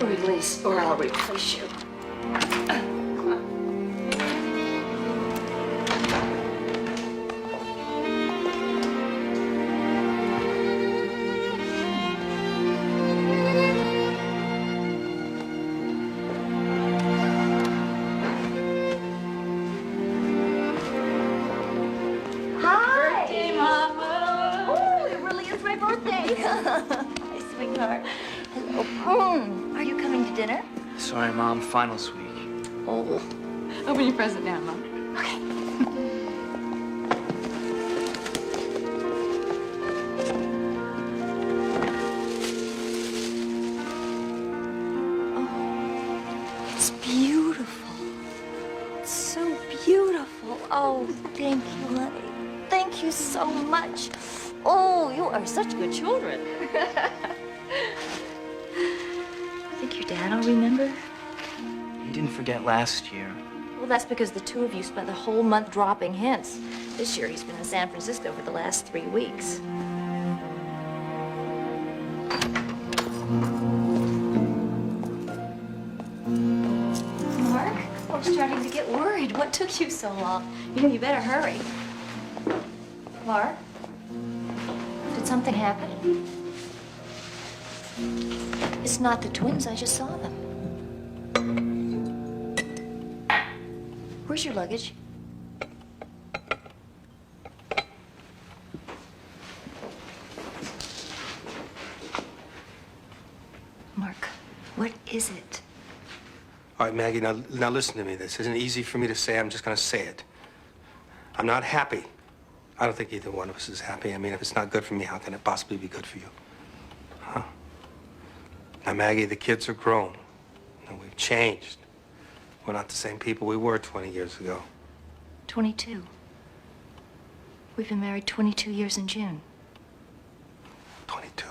Release, or I'll replace you. Sorry, Mom. Finals week. Oh. Open your present now, Mom. Okay. Oh, it's beautiful. It's so beautiful. Oh, thank you, honey. Thank you so much. Oh, you are such good children. Think your dad will remember? He didn't forget last year. Well, that's because the two of you spent the whole month dropping hints. This year he's been in San Francisco for the last 3 weeks. Mark, I'm starting to get worried. What took you so long? You better hurry. Mark, did something happen? It's not the twins. I just saw them. Where's your luggage? Mark, what is it? All right, Maggie, now listen to me. This isn't easy for me to say. I'm just going to say it. I'm not happy. I don't think either one of us is happy. I mean, if it's not good for me, how can it possibly be good for you? Huh? Now, Maggie, the kids are grown. And we've changed. We're not the same people we were 20 years ago. 22. We've been married 22 years in June. 22.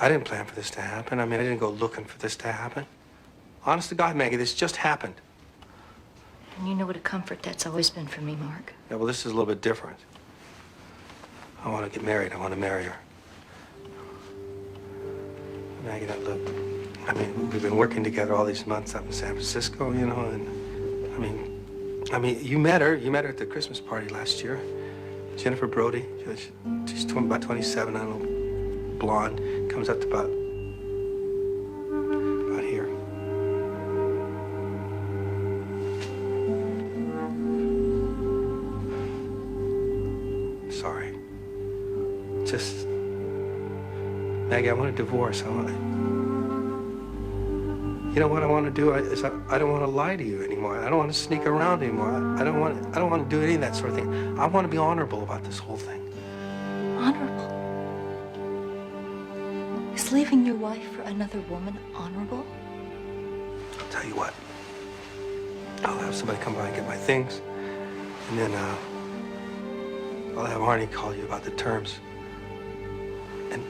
I didn't plan for this to happen. I mean, I didn't go looking for this to happen. Honest to God, Maggie, this just happened. And you know what a comfort that's always been for me, Mark. Yeah, well, this is a little bit different. I want to get married. I want to marry her. Maggie, now look, I mean, we've been working together all these months up in San Francisco, you know, and I mean, you met her at the Christmas party last year. Jennifer Brody. She's about 27, I don't know, blonde, comes up to about here. Sorry. Just, Maggie, I want a divorce. You know what I want to do is I don't want to lie to you anymore. I don't want to sneak around anymore. I don't want to do any of that sort of thing. I want to be honorable about this whole thing. Honorable? Is leaving your wife for another woman honorable? I'll tell you what. I'll have somebody come by and get my things, and then I'll have Arnie call you about the terms. And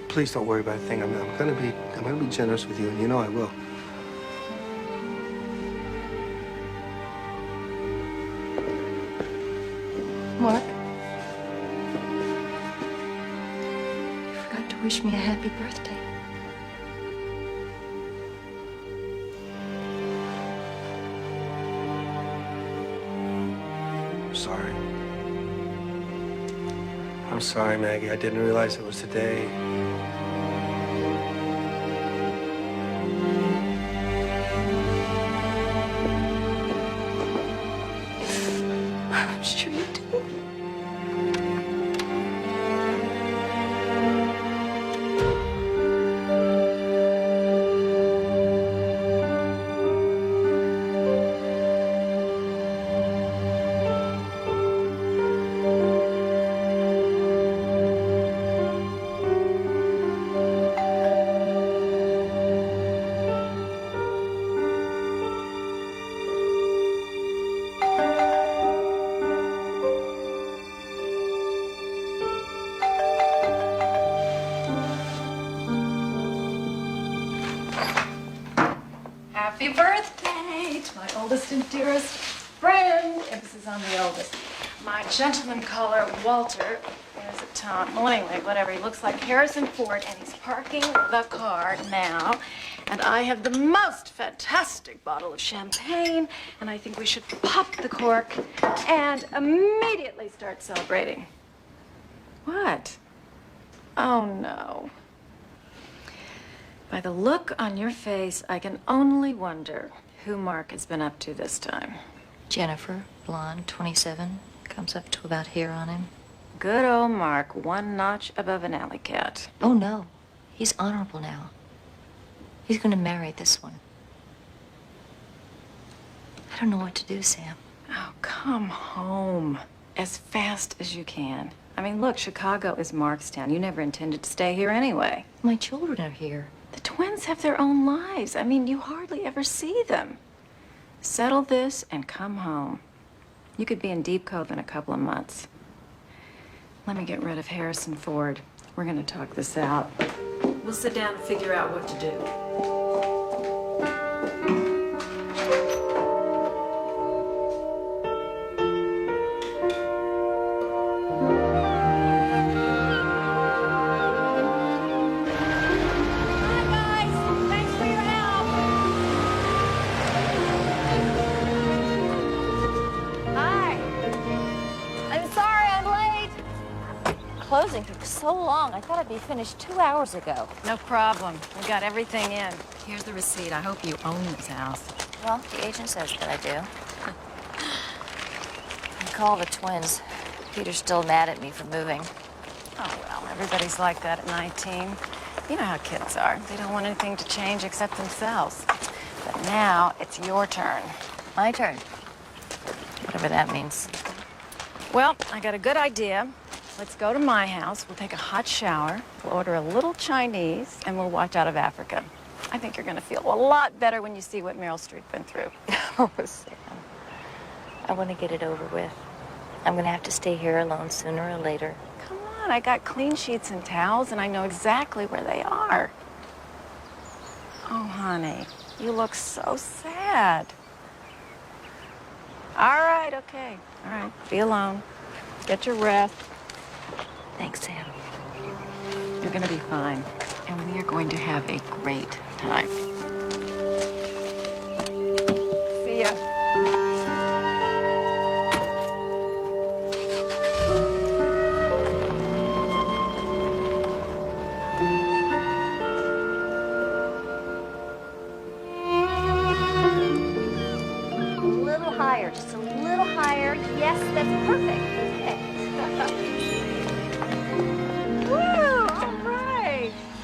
please don't worry about a thing. I'm gonna be generous with you, and you know I will. Mark, you forgot to wish me a happy birthday. I'm sorry, Maggie. I didn't realize it was today. I'm sure you do. Happy birthday to my oldest and dearest friend. Emphasis on the oldest. My gentleman caller, Walter. There's a Tom. Well, anyway, whatever. He looks like Harrison Ford, and he's parking the car now. And I have the most fantastic bottle of champagne, and I think we should pop the cork and immediately start celebrating. What? Oh, no. By the look on your face, I can only wonder who Mark has been up to this time. Jennifer, blonde, 27, comes up to about here on him. Good old Mark, one notch above an alley cat. Oh, no. He's honorable now. He's going to marry this one. I don't know what to do, Sam. Oh, come home as fast as you can. I mean, look, Chicago is Mark's town. You never intended to stay here anyway. My children are here. The twins have their own lives. I mean, you hardly ever see them. Settle this and come home. You could be in Deep Cove in a couple of months. Let me get rid of Harrison Ford. We're gonna talk this out. We'll sit down and figure out what to do. Closing took so long. I thought I'd be finished 2 hours ago. No problem. We got everything in. Here's the receipt. I hope you own this house. Well, the agent says that I do. I called the twins. Peter's still mad at me for moving. Oh, well, everybody's like that at 19. You know how kids are. They don't want anything to change except themselves. But now it's your turn. My turn. Whatever that means. Well, I got a good idea. Let's go to my house. We'll take a hot shower. We'll order a little Chinese, and we'll watch Out of Africa. I think you're going to feel a lot better when you see what Meryl Streep went through. Oh, Sam. I want to get it over with. I'm going to have to stay here alone sooner or later. Come on, I got clean sheets and towels, and I know exactly where they are. Oh, honey, you look so sad. All right, okay. All right, be alone. Get your rest. Thanks, Sam. You're gonna be fine, and we are going to have a great time. See ya. A little higher, just a little higher. Yes, that's perfect. Okay.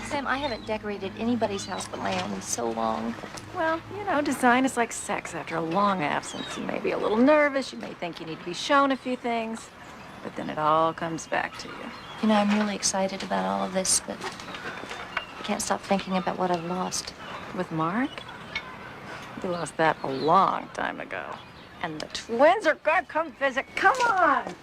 Sam, I haven't decorated anybody's house but my own in so long. Well, you know, design is like sex. After a long absence, you may be a little nervous. You may think you need to be shown a few things, but then it all comes back to you. You know, I'm really excited about all of this, but I can't stop thinking about what I've lost. With Mark? You lost that a long time ago. And the twins are gonna come visit. Come on!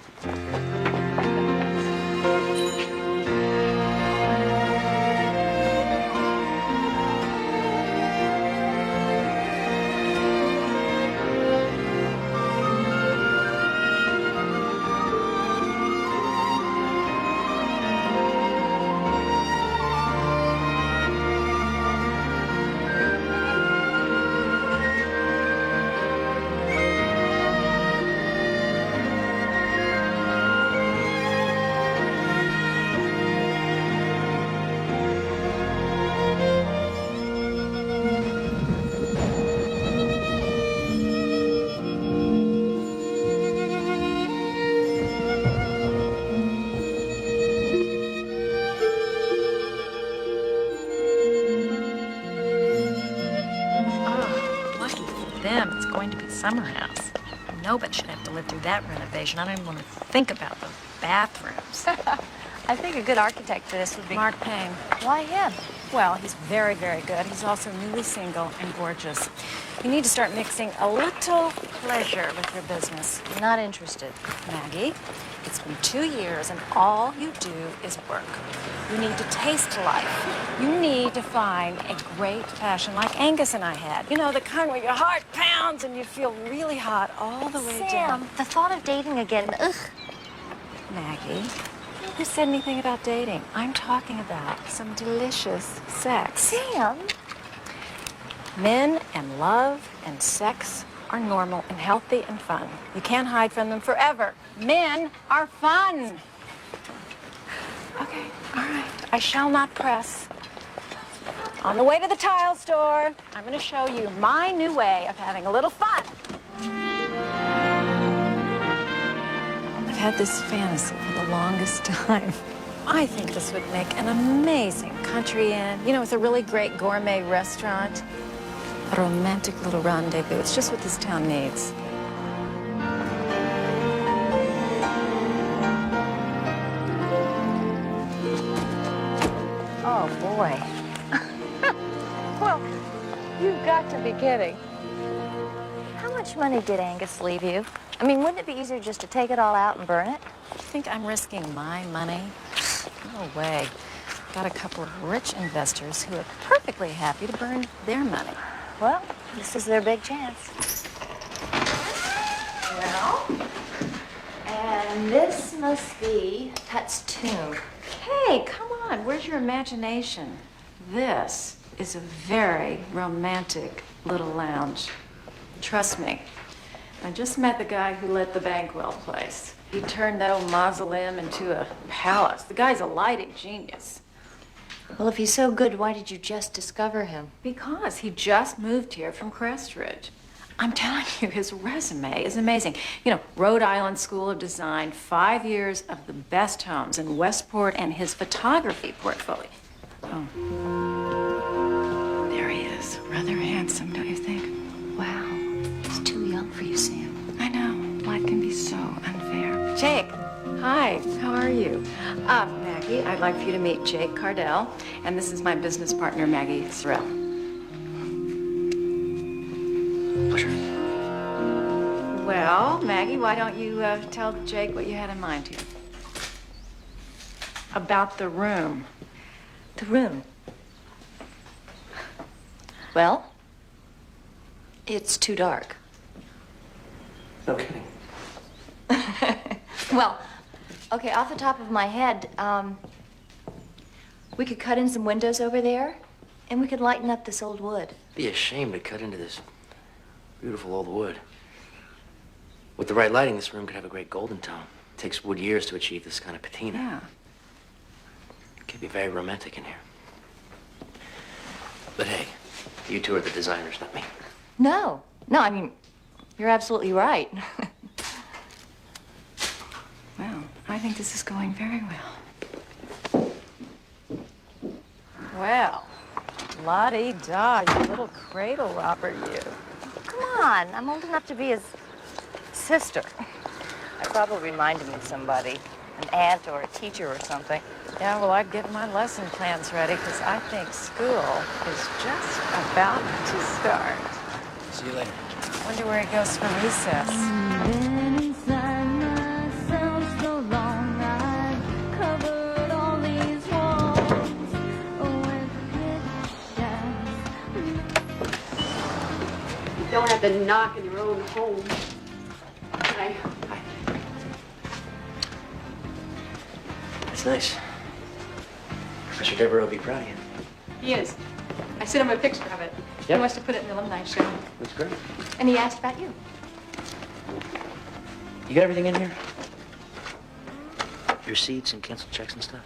It's going to be summer house. Nobody should have to live through that renovation. I don't even want to think about the bathrooms. I think a good architect for this would be... Mark Payne. Why him? Well, he's very, very good. He's also newly single and gorgeous. You need to start mixing a little pleasure with your business. Not interested. Maggie, it's been 2 years and all you do is work. You need to taste life. You need to find a great passion like Angus and I had. You know, the kind where your heart pounds and you feel really hot all the way down. Sam, the thought of dating again, ugh. Maggie, Who said anything about dating? I'm talking about some delicious sex. Sam! Men and love and sex are normal and healthy and fun. You can't hide from them forever. Men are fun. Okay, all right. I shall not press. On the way to the tile store, I'm going to show you my new way of having a little fun. I've had this fantasy for the longest time. I think this would make an amazing country inn. You know, with a really great gourmet restaurant. A romantic little rendezvous. It's just what this town needs. Oh, boy. Well, you've got to be kidding. How much money did Angus leave you? I mean, wouldn't it be easier just to take it all out and burn it? You think I'm risking my money? No way. Got a couple of rich investors who are perfectly happy to burn their money. Well, this is their big chance. Well, and this must be Tut's tomb. Hey, come on. Where's your imagination? This is a very romantic little lounge. Trust me. I just met the guy who let the Bankwell place. He turned that old mausoleum into a palace. The guy's a lighting genius. Well, if he's so good, why did you just discover him? Because he just moved here from Crestridge. I'm telling you, his resume is amazing. You know, Rhode Island School of Design, 5 years of the best homes in Westport, and his photography portfolio. Oh. There he is. Rather handsome, don't you think? Wow, he's too young for you, Sam. I know. Life can be so unfair. Jake, hi. How are you? Maggie, I'd like for you to meet Jake Cardell, and this is my business partner, Maggie Sorrell. Pleasure. Well, Maggie, why don't you tell Jake what you had in mind here? About the room. The room. Well, it's too dark. No kidding. Well, okay, off the top of my head, we could cut in some windows over there, and we could lighten up this old wood. Be a shame to cut into this beautiful old wood. With the right lighting, this room could have a great golden tone. It takes wood years to achieve this kind of patina. Yeah. It could be very romantic in here. But hey, you two are the designers, not me. No, I mean, you're absolutely right. Well, I think this is going very well. Well, la-di-da, you little cradle robber, you. Come on, I'm old enough to be his sister. I probably reminded me of somebody, an aunt or a teacher or something. Yeah, well, I'd get my lesson plans ready, because I think school is just about to start. See you later. Wonder where he goes for recess. You don't have to knock in your own home. Hi. That's nice. Professor Devereaux will be proud of you. He is. I sent him a picture of it. Yep. He wants to put it in the alumni show. That's great. And he asked about you. You got everything in here? Your receipts and canceled checks and stuff?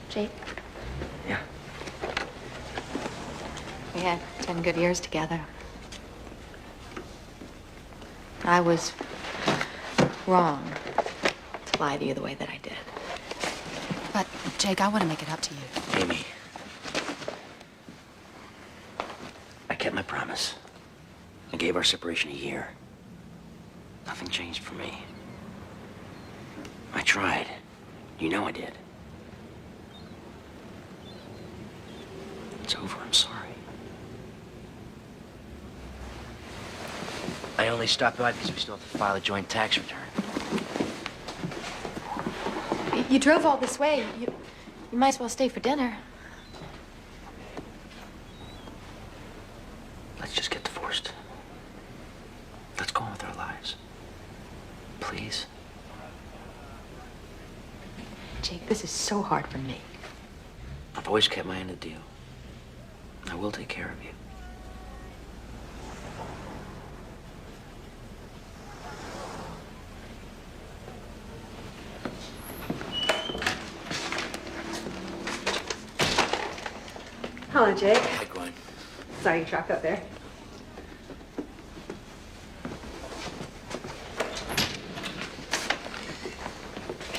Jake, Yeah. we had 10 good years together. I was wrong to lie to you the way that I did. But, Jake, I want to make it up to you. Amy. I kept my promise. I gave our separation a year. Nothing changed for me. I tried. You know I did. It's over. I'm sorry. I only stopped by because we still have to file a joint tax return. You drove all this way. You might as well stay for dinner. Let's just get divorced. Let's go on with our lives. Please. Jake, so hard for me. I've always kept my end of the deal. I will take care of you. Hello, Jake. Hi, Gwen. Saw your truck up there.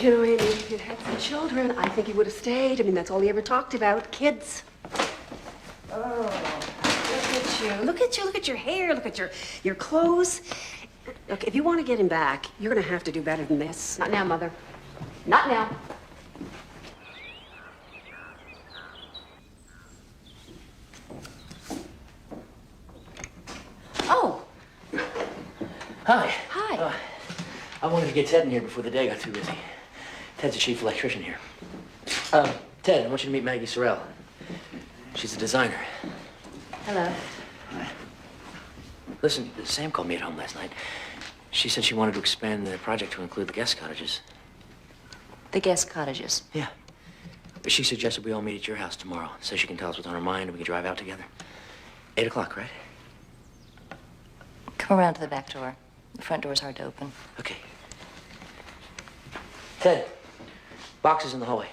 You know, Amy, if you'd had some children, I think you would have stayed. I mean, that's all he ever talked about, kids. Oh, look at you. Look at you. Look at your hair. Look at your clothes. Look, if you want to get him back, you're going to have to do better than this. Not now, Mother. Not now. Oh. Hi. Hi. I wanted to get Ted in here before the day got too busy. Ted's the chief electrician here. Ted, I want you to meet Maggie Sorrell. She's a designer. Hello. Listen, Sam called me at home last night. She said she wanted to expand the project to include the guest cottages. The guest cottages. Yeah. But she suggested we all meet at your house tomorrow so she can tell us what's on her mind and we can drive out together. 8 o'clock, right? Come around to the back door. The front door's hard to open. Okay. Ted, boxes in the hallway.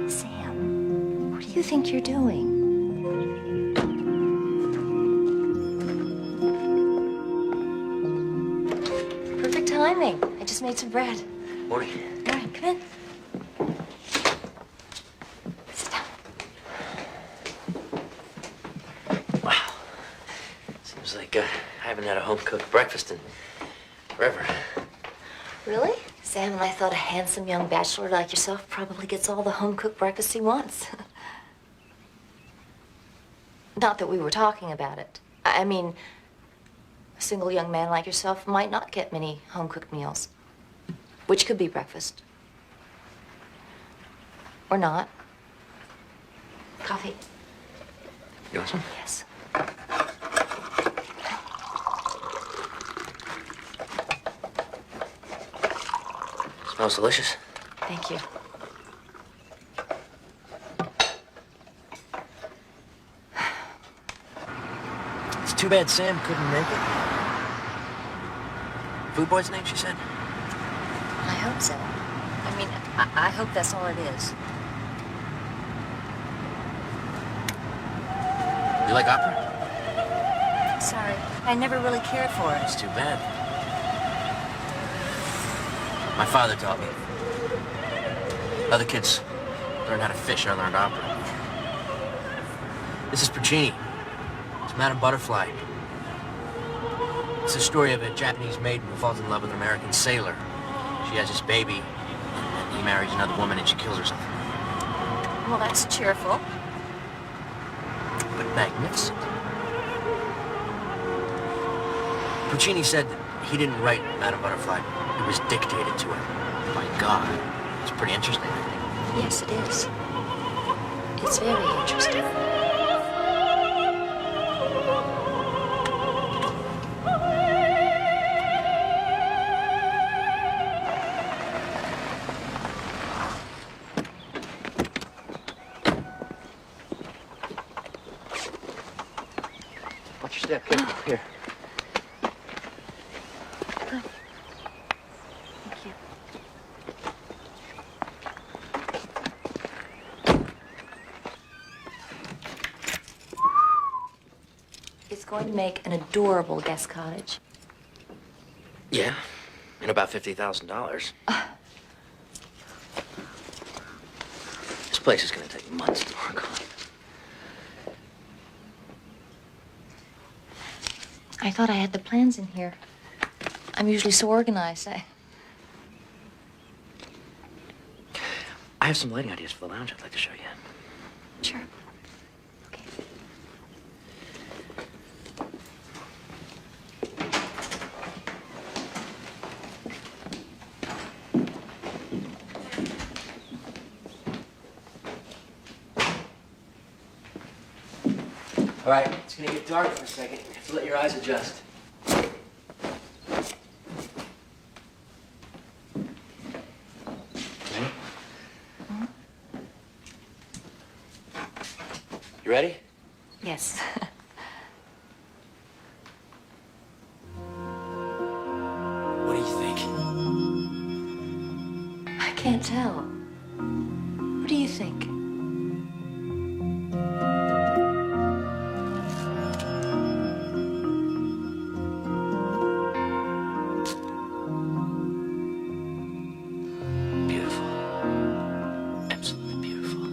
Sam, what do you think you're doing? Perfect timing. I just made some bread. Morning. All right, come in. Sit down. Wow. Seems like I haven't had a home-cooked breakfast in forever. Really? Sam and I thought a handsome young bachelor like yourself probably gets all the home-cooked breakfast he wants. Not that we were talking about it. I mean, a single young man like yourself might not get many home-cooked meals, which could be breakfast. Or not. Coffee? You want some? Yes. Smells delicious. Thank you. It's too bad Sam couldn't make it. Food boy's name, she said? I hope so. I mean, I hope that's all it is. You like opera? Sorry, I never really cared for it. It's too bad. My father taught me. Other kids learn how to fish, I learned opera. This is Puccini. It's Madame Butterfly. It's the story of a Japanese maiden who falls in love with an American sailor. She has this baby, and he marries another woman and she kills herself. Well, that's cheerful. But magnificent. Puccini said that he didn't write Madame Butterfly. It was dictated to him. My God. It's pretty interesting, I think. Yes, it is. It's very interesting. Watch your step, kid. Here. Thank you. It's going to make an adorable guest cottage. Yeah, and about $50,000. This place is gonna take months to work on. I thought I had the plans in here. I'm usually so organized. I have some lighting ideas for the lounge I'd like to show you. Sure. Okay. All right, it's gonna get dark for a second. You have to let your eyes adjust. You ready? Yes. What do you think? I can't tell. What do you think? Beautiful. Absolutely beautiful.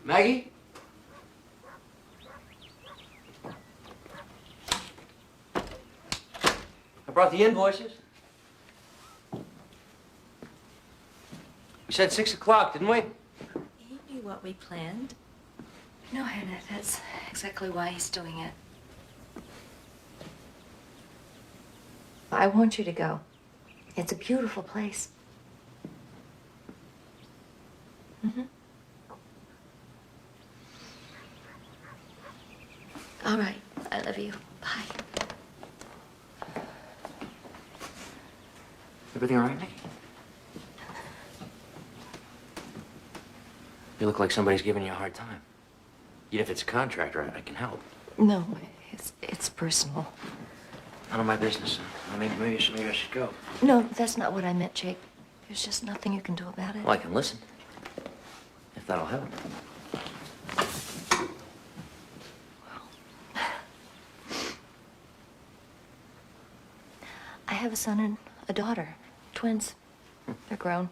Maggie? I brought the invoices. We said 6 o'clock, didn't we? He knew what we planned. No, Hannah, that's exactly why he's doing it. I want you to go. It's a beautiful place. Mm-hmm. All right. I love you. Bye. Everything all right, Maggie? You look like somebody's giving you a hard time. Even if it's a contractor, I can help. No, it's personal. None of my business. Maybe I should go. No, that's not what I meant, Jake. There's just nothing you can do about it. Well, I can listen. If that'll help. I have a son and a daughter. Twins. They're grown.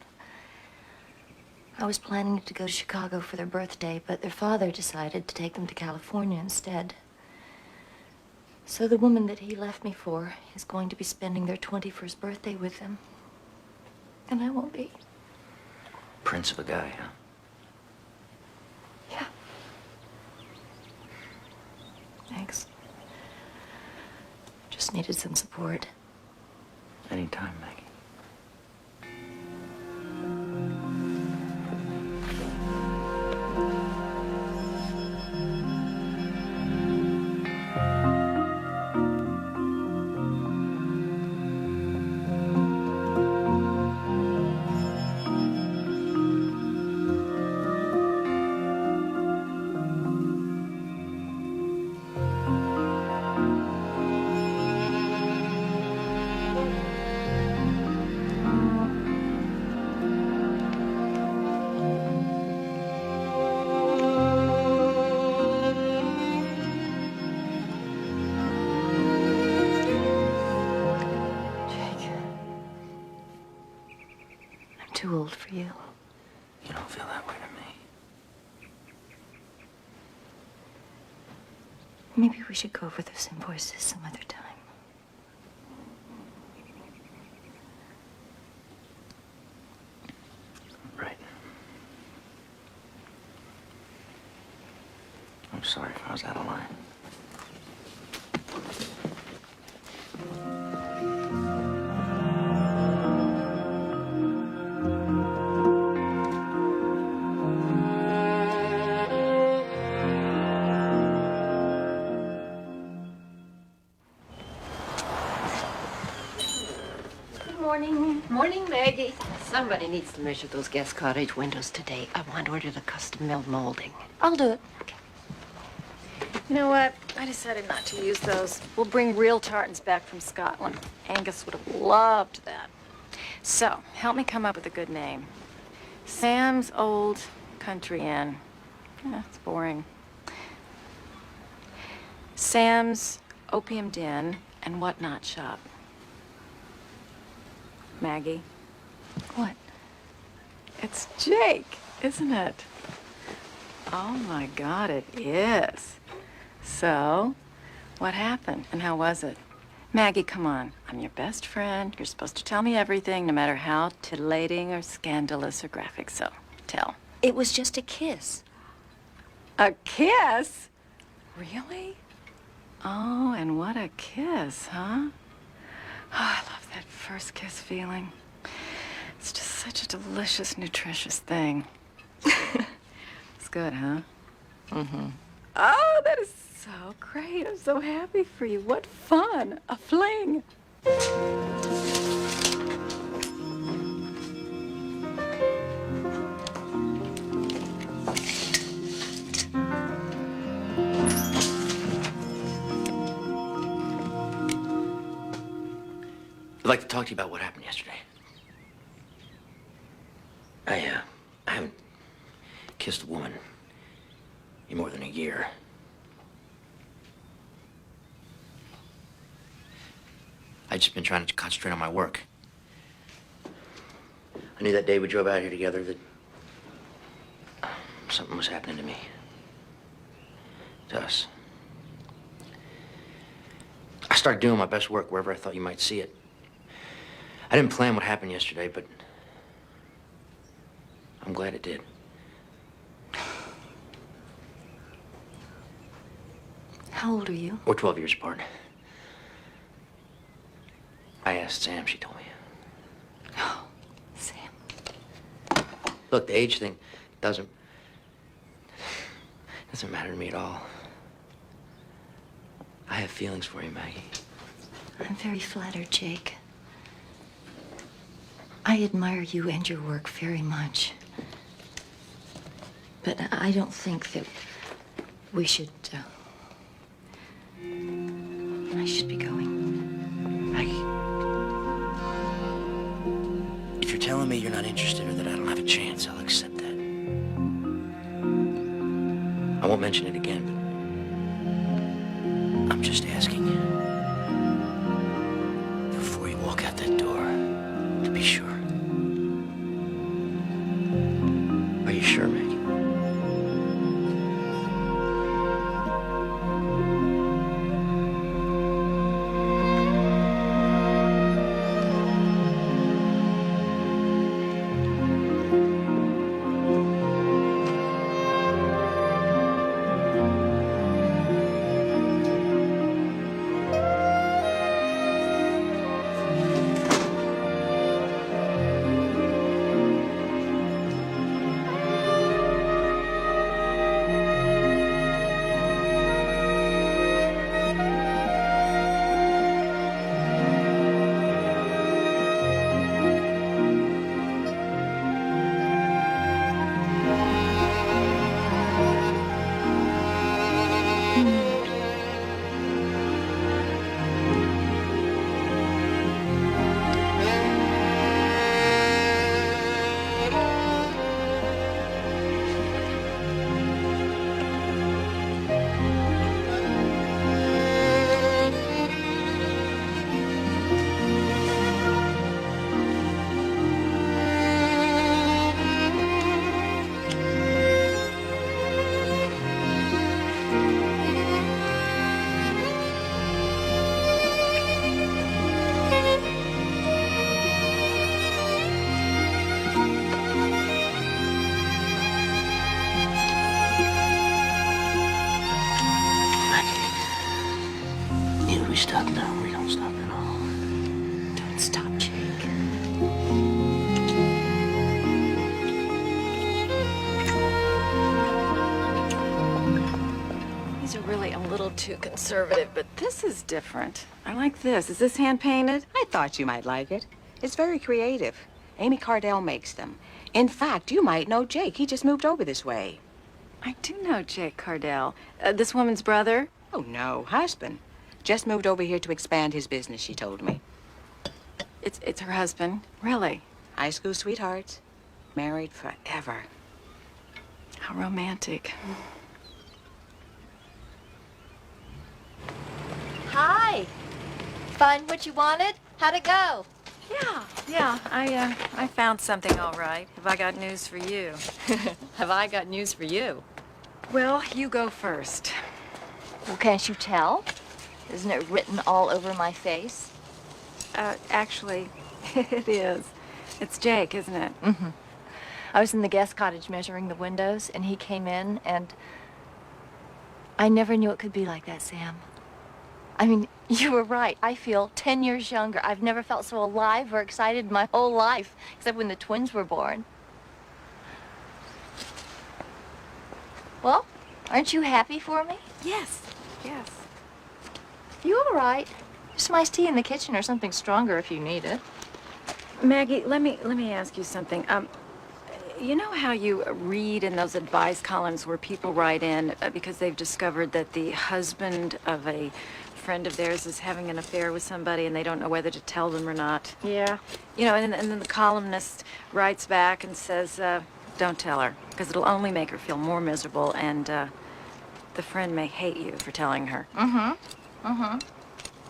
I was planning to go to Chicago for their birthday, but their father decided to take them to California instead. So the woman that he left me for is going to be spending their 21st birthday with them. And I won't be. Prince of a guy, huh? Yeah. Thanks. Just needed some support. Anytime, Maggie. Too old for you. You don't feel that way to me. Maybe we should go over those invoices some other time. Right. I'm sorry if I was out of line. Morning, Maggie. Somebody needs to measure those guest cottage windows today. I want to order the custom-milled molding. I'll do it. You know what? I decided not to use those. We'll bring real tartans back from Scotland. Angus would have loved that. So, help me come up with a good name. Sam's Old Country Inn. Yeah, it's boring. Sam's Opium Den and Whatnot Shop. Maggie. What? It's Jake, isn't it? Oh my God, it is. So, what happened and how was it? Maggie, come on. I'm your best friend. You're supposed to tell me everything, no matter how titillating or scandalous or graphic. So, tell. It was just a kiss. A kiss? Really? Oh, and what a kiss, huh? Oh, I love that first kiss feeling. It's just such a delicious, nutritious thing. It's good, huh? Mm-hmm. Oh, that is so great. I'm so happy for you. What fun. A fling. I'd like to talk to you about what happened yesterday. I haven't kissed a woman in more than a year. I've just been trying to concentrate on my work. I knew that day we drove out here together that something was happening to me. To us. I started doing my best work wherever I thought you might see it. I didn't plan what happened yesterday, but I'm glad it did. How old are you? We're 12 years apart. I asked Sam, she told me. Oh, Sam. Look, the age thing doesn't matter to me at all. I have feelings for you, Maggie. I'm very flattered, Jake. I admire you and your work very much. But I don't think that we should, I should be going. Maggie. If you're telling me you're not interested or that I don't have a chance, I'll accept that. I won't mention it again, but I'm just asking you. Before you walk out that door, to be sure. Are you sure, Maggie? Either we stop now or we don't stop at all. Don't stop, Jake. These are really a little too conservative, but this is different. I like this. Is this hand-painted? I thought you might like it. It's very creative. Amy Cardell makes them. In fact, you might know Jake. He just moved over this way. I do know Jake Cardell. This woman's brother? Oh, no, husband. Just moved over here to expand his business, she told me. It's her husband. Really? High school sweethearts. Married forever. How romantic. Hi. Find what you wanted? How'd it go? Yeah. I found something all right. Have I got news for you? Have I got news for you? Well, you go first. Well, can't you tell? Isn't it written all over my face? Actually, it is. It's Jake, isn't it? Mm-hmm. I was in the guest cottage measuring the windows, and he came in, and I never knew it could be like that, Sam. I mean, you were right. I feel 10 years younger. I've never felt so alive or excited in my whole life, except when the twins were born. Well, aren't you happy for me? Yes, yes. You all right? Some iced tea in the kitchen or something stronger if you need it. Maggie, let me ask you something. You know how you read in those advice columns where people write in because they've discovered that the husband of a friend of theirs is having an affair with somebody and they don't know whether to tell them or not? Yeah. You know, and then the columnist writes back and says, don't tell her, because it'll only make her feel more miserable, and the friend may hate you for telling her. Do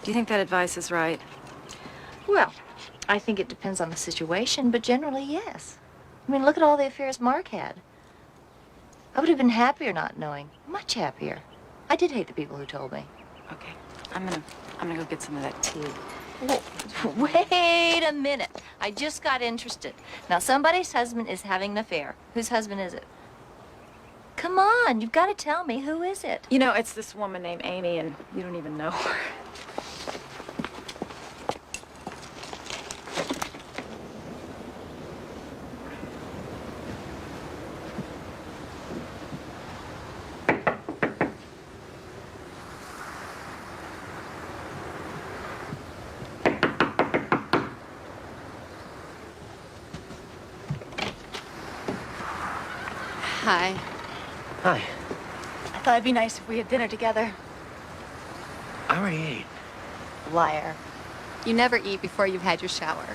you think that advice is right? Well, I think it depends on the situation, but generally, yes. I mean, look at all the affairs Mark had. I would have been happier not knowing. Much happier. I did hate the people who told me. Okay, I'm gonna go get some of that tea. Wait a minute. I just got interested. Now, somebody's husband is having an affair. Whose husband is it? Come on, you've got to tell me. Who is it? You know, it's this woman named Amy, and you don't even know her. Hi. Hi. I thought it'd be nice if we had dinner together. I already ate. Liar. You never eat before you've had your shower.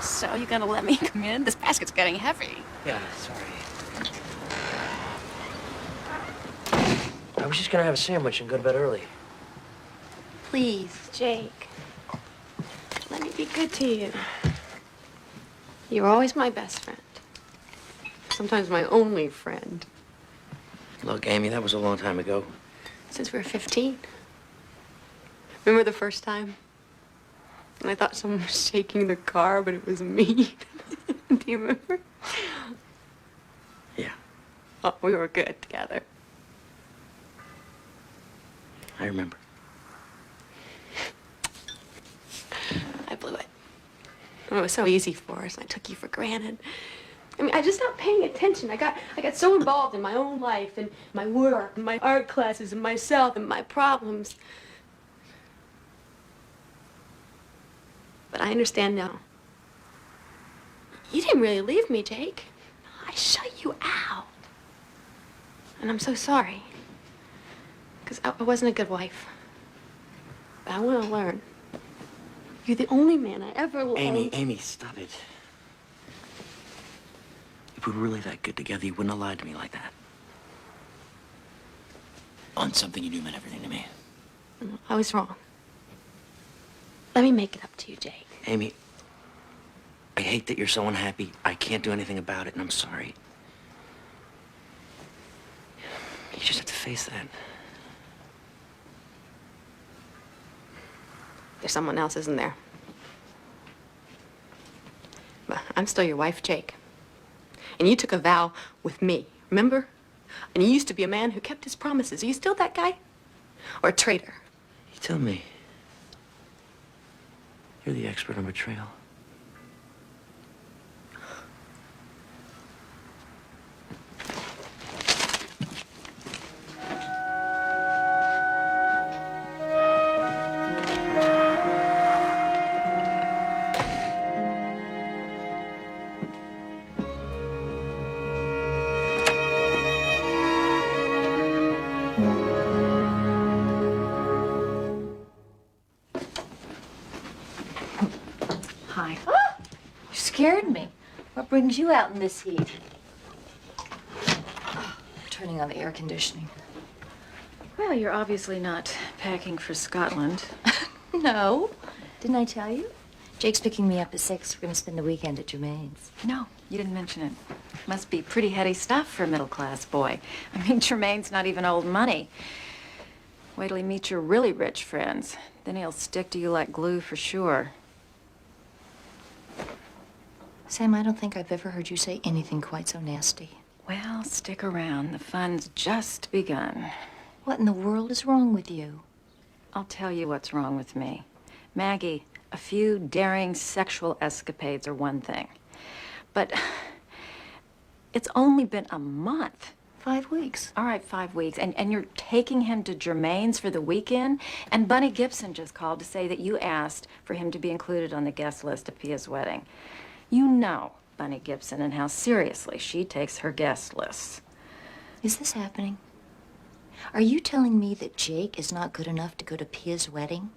So you gonna let me come in? This basket's getting heavy. Yeah, sorry. I was just gonna have a sandwich and go to bed early. Please, Jake. Let me be good to you. You're always my best friend. Sometimes my only friend. Look, Amy, that was a long time ago. Since we were 15. Remember the first time? And I thought someone was shaking the car, but it was me. Do you remember? Yeah, Oh, we were good together. I remember. I blew it. It was so easy for us, and I took you for granted. I mean, I just stopped paying attention. I got so involved in my own life and my work and my art classes and myself and my problems. But I understand now. You didn't really leave me, Jake. I shut you out. And I'm so sorry. Because I wasn't a good wife. But I want to learn. You're the only man I ever loved. Amy, stop it. If we were really that good together, you wouldn't have lied to me like that. On something you knew meant everything to me. I was wrong. Let me make it up to you, Jake. Amy, I hate that you're so unhappy. I can't do anything about it, and I'm sorry. You just have to face that. There's someone else, isn't there? But I'm still your wife, Jake. And you took a vow with me, remember? And you used to be a man who kept his promises. Are you still that guy? Or a traitor? You tell me. You're the expert on betrayal. Hi. You scared me. What brings you out in this heat? Turning on the air conditioning. Well, you're obviously not packing for Scotland. No. Didn't I tell you? Jake's picking me up at 6. We're going to spend the weekend at Jermaine's. No, you didn't mention it. Must be pretty heady stuff for a middle-class boy. I mean, Jermaine's not even old money. Wait till he meets your really rich friends. Then he'll stick to you like glue for sure. Sam, I don't think I've ever heard you say anything quite so nasty. Well, stick around. The fun's just begun. What in the world is wrong with you? I'll tell you what's wrong with me. Maggie, a few daring sexual escapades are one thing. But it's only been a month. 5 weeks. All right, 5 weeks. And you're taking him to Germain's for the weekend? And Bunny Gibson just called to say that you asked for him to be included on the guest list at Pia's wedding. You know Bunny Gibson and how seriously she takes her guest lists. Is this happening? Are you telling me that Jake is not good enough to go to Pia's wedding?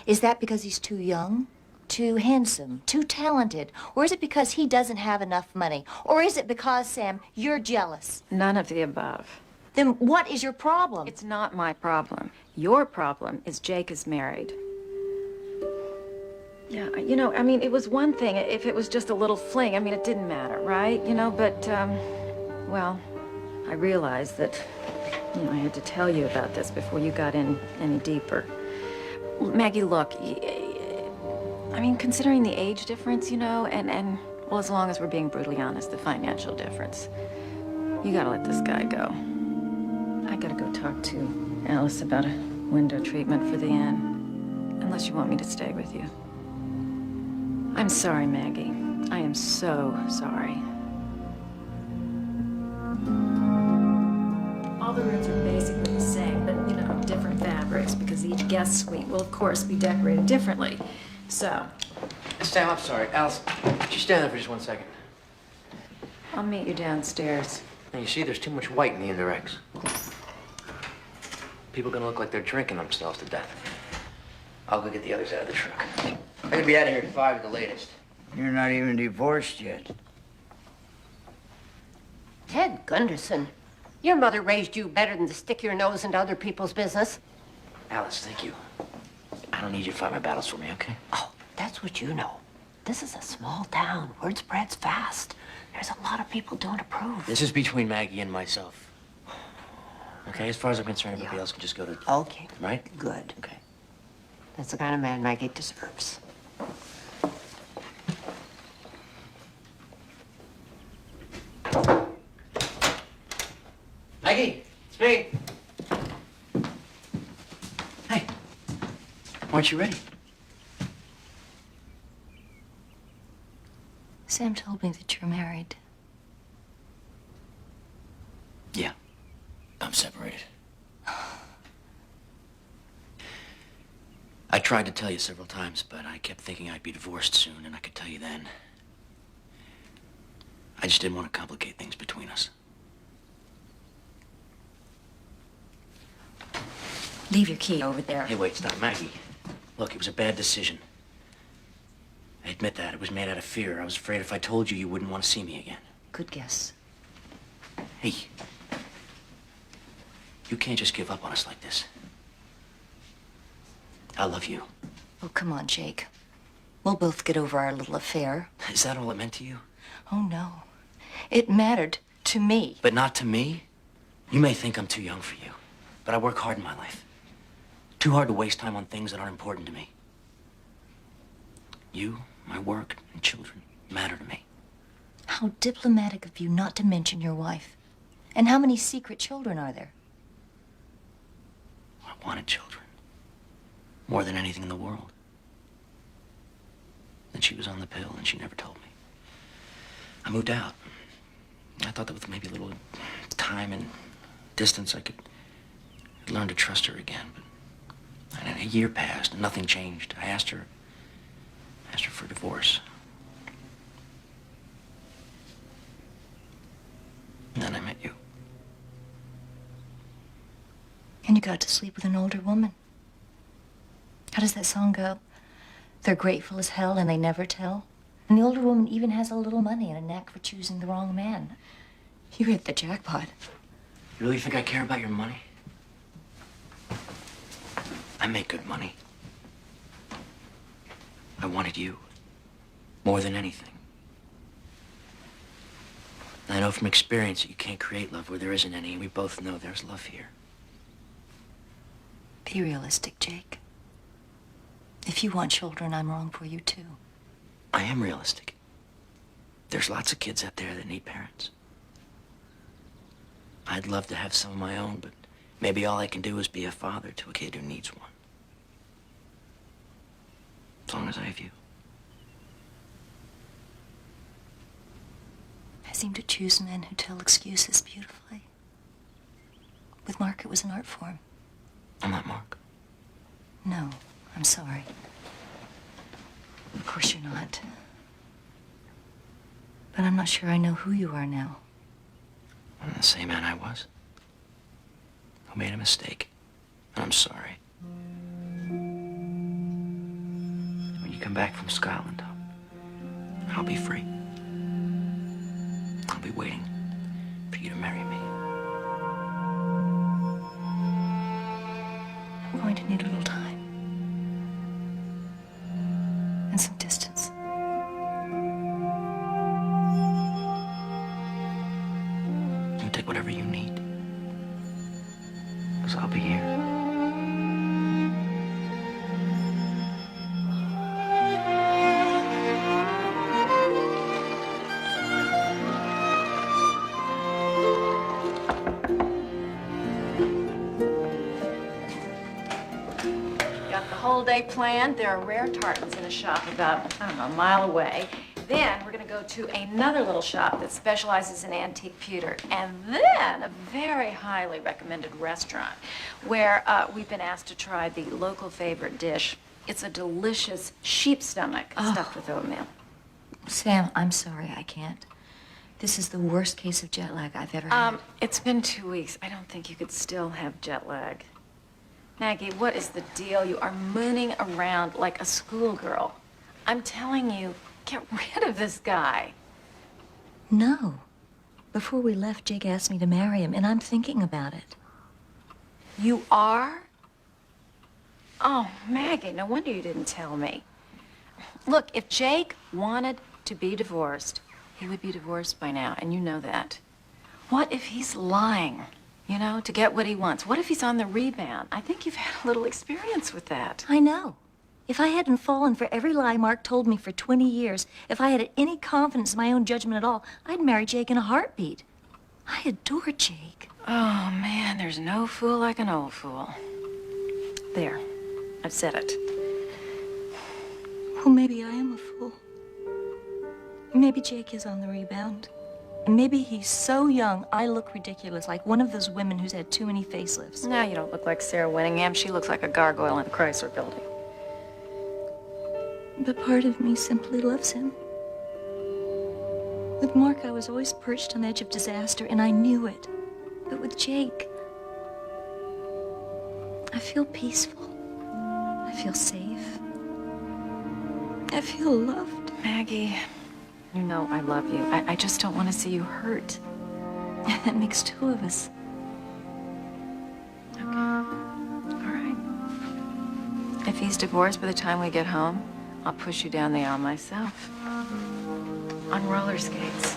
Is that because he's too young, too handsome, too talented? Or is it because he doesn't have enough money? Or is it because, Sam, you're jealous? None of the above. Then what is your problem? It's not my problem. Your problem is Jake is married. Yeah, you know, I mean, it was one thing if it was just a little fling. I mean, it didn't matter, right? You know, but, well, I realized that, you know, I had to tell you about this before you got in any deeper. Maggie, look, I mean, considering the age difference, you know, and well, as long as we're being brutally honest, the financial difference, you gotta let this guy go. I gotta go talk to Alice about a window treatment for the inn, unless you want me to stay with you. I'm sorry, Maggie. I am so sorry. All the rooms are basically the same, but, you know, different fabrics, because each guest suite will, of course, be decorated differently. So, Sam, I'm sorry. Alice, could you stand there for just 1 second? I'll meet you downstairs. Now, you see, there's too much white in the indirects. People are gonna look like they're drinking themselves to death. I'll go get the others out of the truck. I'm gonna be out of here at 5 at the latest. You're not even divorced yet. Ted Gunderson, your mother raised you better than to stick your nose into other people's business. Alice, thank you. I don't need you to fight my battles for me, okay? Oh, that's what you know. This is a small town. Word spreads fast. There's a lot of people don't approve. This is between Maggie and myself. Okay, as far as I'm concerned, everybody else can just go to... Okay. Right? Good. Okay. That's the kind of man Maggie deserves. Maggie, it's me. Hey, aren't you ready? Sam told me that you're married. Yeah, I'm separated. I tried to tell you several times, but I kept thinking I'd be divorced soon, and I could tell you then. I just didn't want to complicate things between us. Leave your key over there. Hey, wait, stop, Maggie. Look, it was a bad decision. I admit that. It was made out of fear. I was afraid if I told you, you wouldn't want to see me again. Good guess. Hey, you can't just give up on us like this. I love you. Oh, come on, Jake. We'll both get over our little affair. Is that all it meant to you? Oh, no. It mattered to me. But not to me? You may think I'm too young for you, but I work hard in my life. Too hard to waste time on things that aren't important to me. You, my work, and children matter to me. How diplomatic of you not to mention your wife. And how many secret children are there? I wanted children. More than anything in the world. Then she was on the pill and she never told me. I moved out. I thought that with maybe a little time and distance I could learn to trust her again. But and a year passed and nothing changed. I asked her for a divorce. And then I met you. And you got to sleep with an older woman. How does that song go? They're grateful as hell and they never tell. And the older woman even has a little money and a knack for choosing the wrong man. You hit the jackpot. You really think I care about your money? I make good money. I wanted you more than anything. And I know from experience that you can't create love where there isn't any, and we both know there's love here. Be realistic, Jake. If you want children, I'm wrong for you, too. I am realistic. There's lots of kids out there that need parents. I'd love to have some of my own, but maybe all I can do is be a father to a kid who needs one. As long as I have you. I seem to choose men who tell excuses beautifully. With Mark, it was an art form. I'm not Mark. No, I'm sorry. Of course you're not. But I'm not sure I know who you are now. I'm the same man I was. Who made a mistake. And I'm sorry. When you come back from Scotland, I'll be free. I'll be waiting for you to marry me. I'm going to need a little time. And some distance. You take whatever you need. Because I'll be here. Got the whole day planned. There are rare tartans in a shop about, I don't know, a mile away. Then we're gonna go to another little shop that specializes in antique pewter. And then a very highly recommended restaurant where we've been asked to try the local favorite dish. It's a delicious sheep stomach stuffed with oatmeal. Sam, I'm sorry, I can't. This is the worst case of jet lag I've ever had. It's been 2 weeks. I don't think you could still have jet lag. Maggie, what is the deal? You are mooning around like a schoolgirl. I'm telling you, get rid of this guy. No. Before we left, Jake asked me to marry him, and I'm thinking about it. You are? Oh, Maggie, no wonder you didn't tell me. Look, if Jake wanted to be divorced, he would be divorced by now, and you know that. What if he's lying, you know, to get what he wants? What if he's on the rebound? I think you've had a little experience with that. I know. If I hadn't fallen for every lie Mark told me for 20 years, if I had any confidence in my own judgment at all, I'd marry Jake in a heartbeat. I adore Jake. Oh, man, there's no fool like an old fool. There, I've said it. Well, maybe I am a fool. Maybe Jake is on the rebound. And maybe he's so young, I look ridiculous, like one of those women who's had too many facelifts. No, you don't look like Sarah Winningham. She looks like a gargoyle in a Chrysler building. But part of me simply loves him. With Mark, I was always perched on the edge of disaster, and I knew it. But with Jake, I feel peaceful. I feel safe. I feel loved. Maggie, you know I love you. I just don't want to see you hurt. And that makes two of us. Okay. All right. If he's divorced by the time we get home, I'll push you down the aisle myself. On roller skates.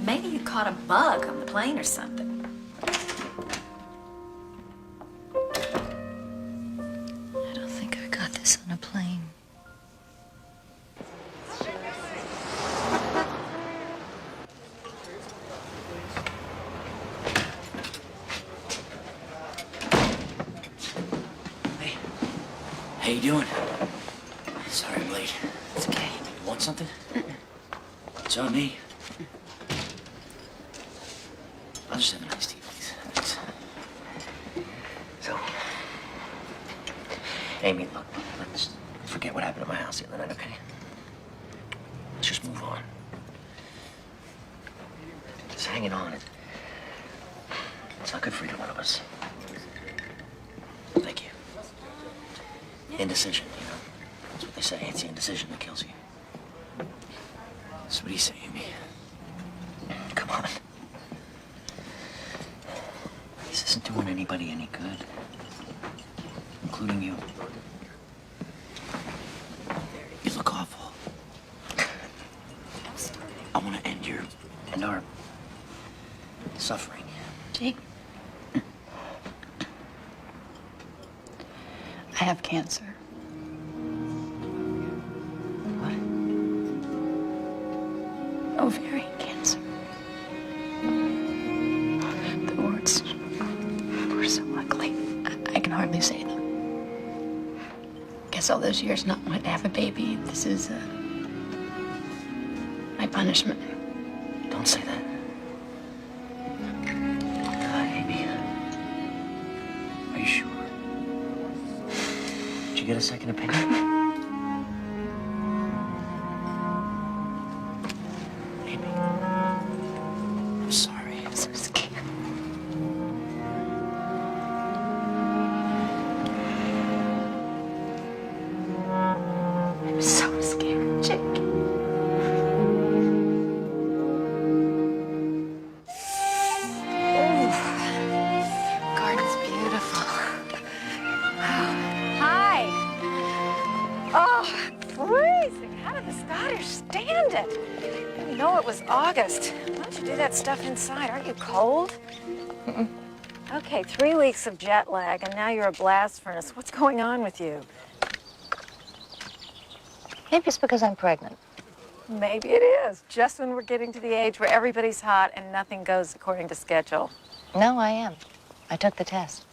Maybe you caught a bug on the plane or something. I don't think I got this on a plane. How you doing? Sorry I'm late. It's okay. You want something? It's on me. I'll just have an iced tea, please. Thanks. So, Amy, look, let's forget what happened at my house the other night, okay? Let's just move on. Just hanging on. It's not good for either one of us. Thank you. Indecision, you know. That's what they say. It's the indecision that kills you. That's what do you say, Amy? Come on. This isn't doing anybody any good. Including you. You look awful. I want to end our suffering. Jake. I have cancer. What? ovarian cancer. The words were so ugly. I can hardly say them. Guess all those years not wanting to have a baby, this is my punishment. Don't say that. Amy. Are you sure? Did you get a second opinion? Amy. I'm sorry. I'm so scared. I'm so scared, Jake. Garden's beautiful. Hi. Oh, freezing. How did the Scottish stand it? Didn't know it was August. Why don't you do that stuff inside? Aren't you cold? Okay, 3 weeks of jet lag, and now you're a blast furnace. What's going on with you? Maybe it's because I'm pregnant. Maybe it is. Just when we're getting to the age where everybody's hot and nothing goes according to schedule. No, I am. I took the test.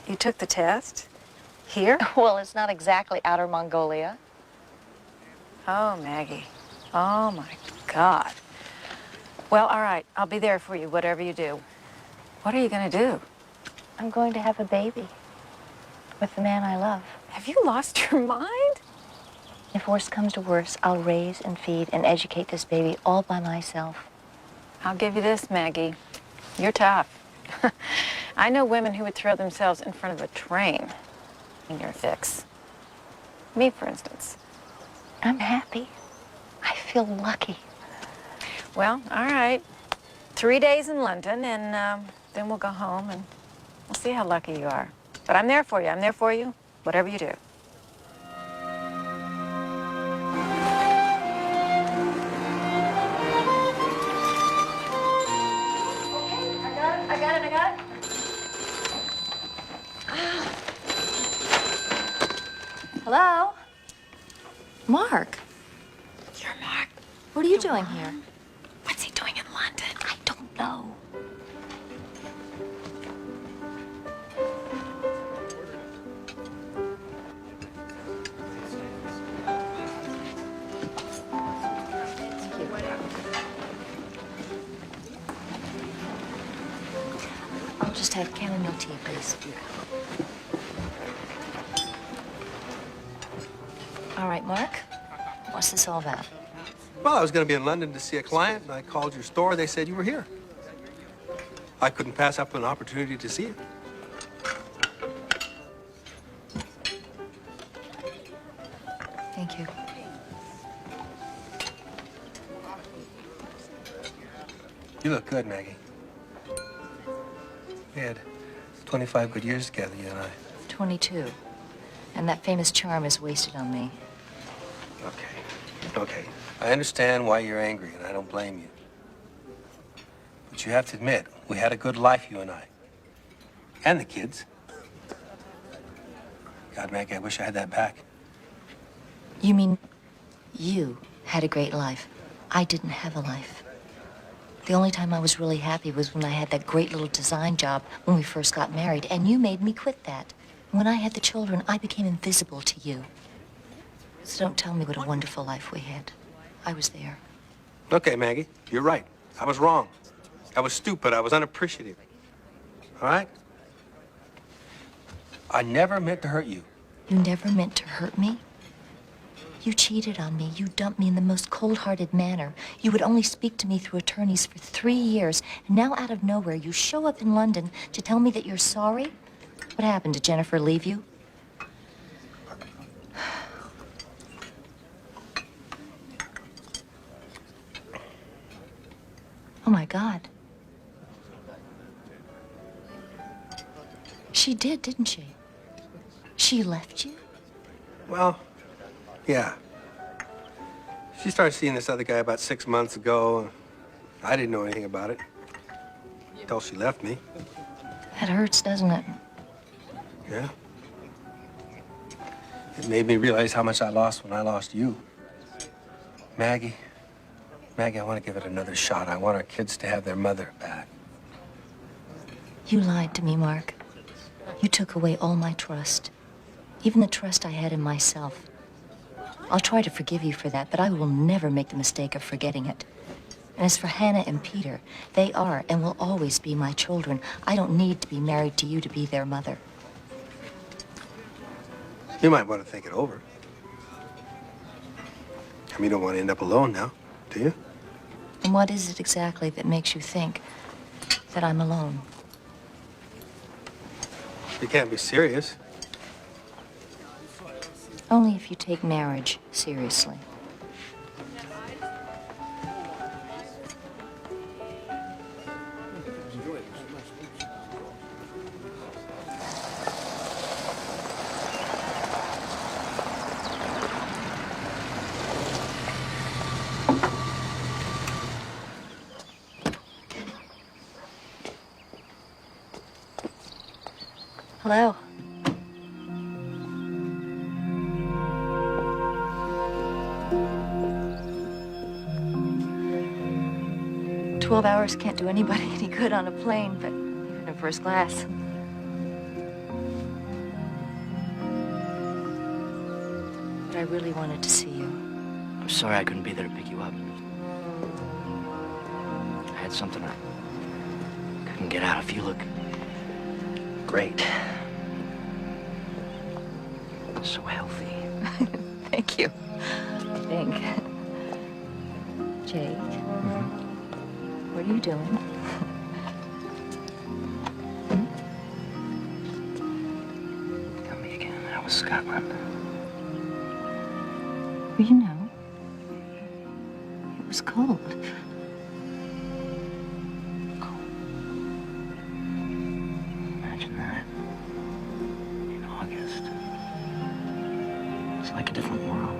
You took the test? Here? Well, it's not exactly Outer Mongolia. Oh, Maggie. Oh, my God. Well, all right. I'll be there for you, whatever you do. What are you going to do? I'm going to have a baby with the man I love. Have you lost your mind? If worse comes to worse, I'll raise and feed and educate this baby all by myself. I'll give you this, Maggie. You're tough. I know women who would throw themselves in front of a train in your fix. Me, for instance. I'm happy. I feel lucky. Well, all right. 3 days in London, and then we'll go home, and we'll see how lucky you are. But I'm there for you. I'm there for you, whatever you do. I got it. Hello? Mark, You're Mark. what are you doing here? What's he doing in London? I don't know. I'll just have chamomile tea, please. All right, Mark. What's this all about? Well, I was going to be in London to see a client, and I called your store. They said you were here. I couldn't pass up an opportunity to see you. Thank you. You look good, Maggie. We had 25 good years together, you and I. 22. And that famous charm is wasted on me. Okay. I understand why you're angry, and I don't blame you. But you have to admit, we had a good life, you and I. And the kids. God, Maggie, I wish I had that back. You mean you had a great life? I didn't have a life. The only time I was really happy was when I had that great little design job when we first got married, and you made me quit that. When I had the children, I became invisible to you. So don't tell me what a wonderful life we had. I was there. Okay, Maggie, you're right. I was wrong. I was stupid. I was unappreciative. All right? I never meant to hurt you. You never meant to hurt me? You cheated on me. You dumped me in the most cold-hearted manner. You would only speak to me through attorneys for 3 years. And now, out of nowhere, you show up in London to tell me that you're sorry? What happened? Did Jennifer leave you? Oh, my God. She did, didn't she? She left you? Well, yeah. She started seeing this other guy about 6 months ago. I didn't know anything about it until she left me. That hurts, doesn't it? Yeah. It made me realize how much I lost when I lost you. Maggie, Maggie, I want to give it another shot. I want our kids to have their mother back. You lied to me, Mark. You took away all my trust, even the trust I had in myself. I'll try to forgive you for that, but I will never make the mistake of forgetting it. And as for Hannah and Peter, they are and will always be my children. I don't need to be married to you to be their mother. You might want to think it over. I mean, you don't want to end up alone now, do you? And what is it exactly that makes you think that I'm alone? You can't be serious. Only if you take marriage seriously. Hello. "12 hours can't do anybody any good on a plane, but even in first class." But I really wanted to see you. I'm sorry I couldn't be there to pick you up. I had something I couldn't get out of you. Look great. So healthy. Thank you. I think. Jake, what are you doing? Tell me again, how was Scotland? Well, you know, it was cold. Imagine that. In August. It's like a different world.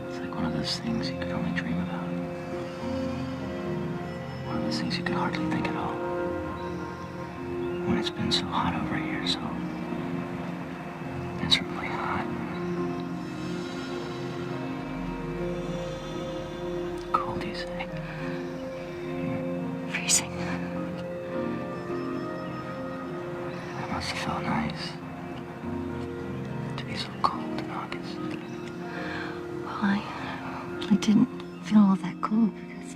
It's like one of those things you could only dream about. One of those things you could hardly think at all. When it's been so hot over here, so miserably hot. Cold, you say? Freezing. That must have felt nice. To be so cold in August. Well, I didn't feel all that cold because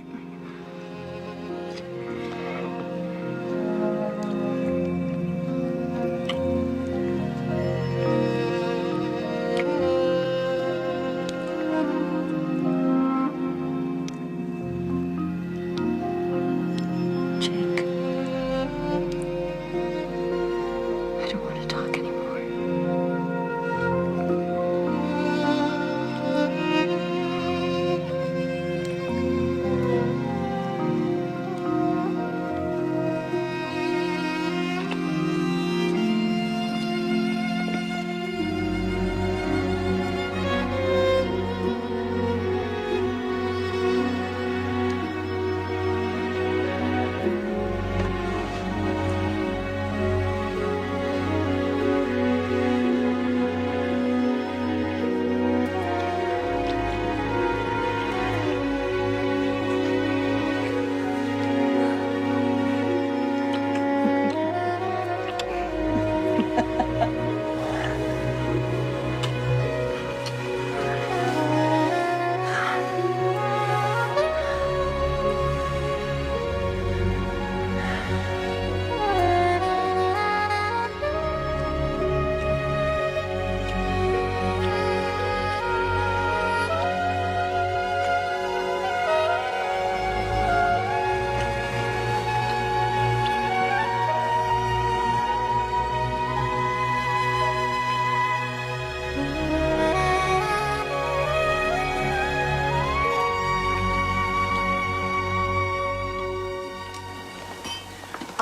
Jake, I don't want to talk anymore.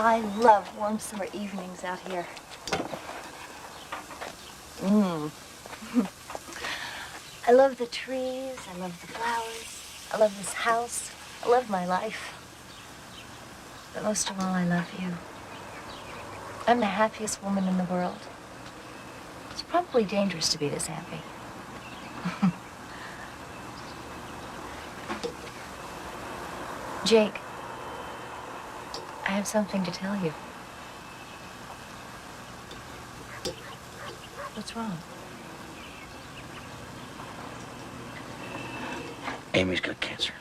I love warm summer evenings out here. I love the trees, I love the flowers, I love this house, I love my life. But most of all, I love you. I'm the happiest woman in the world. It's probably dangerous to be this happy. Jake, I have something to tell you. What's wrong? Amy's got cancer.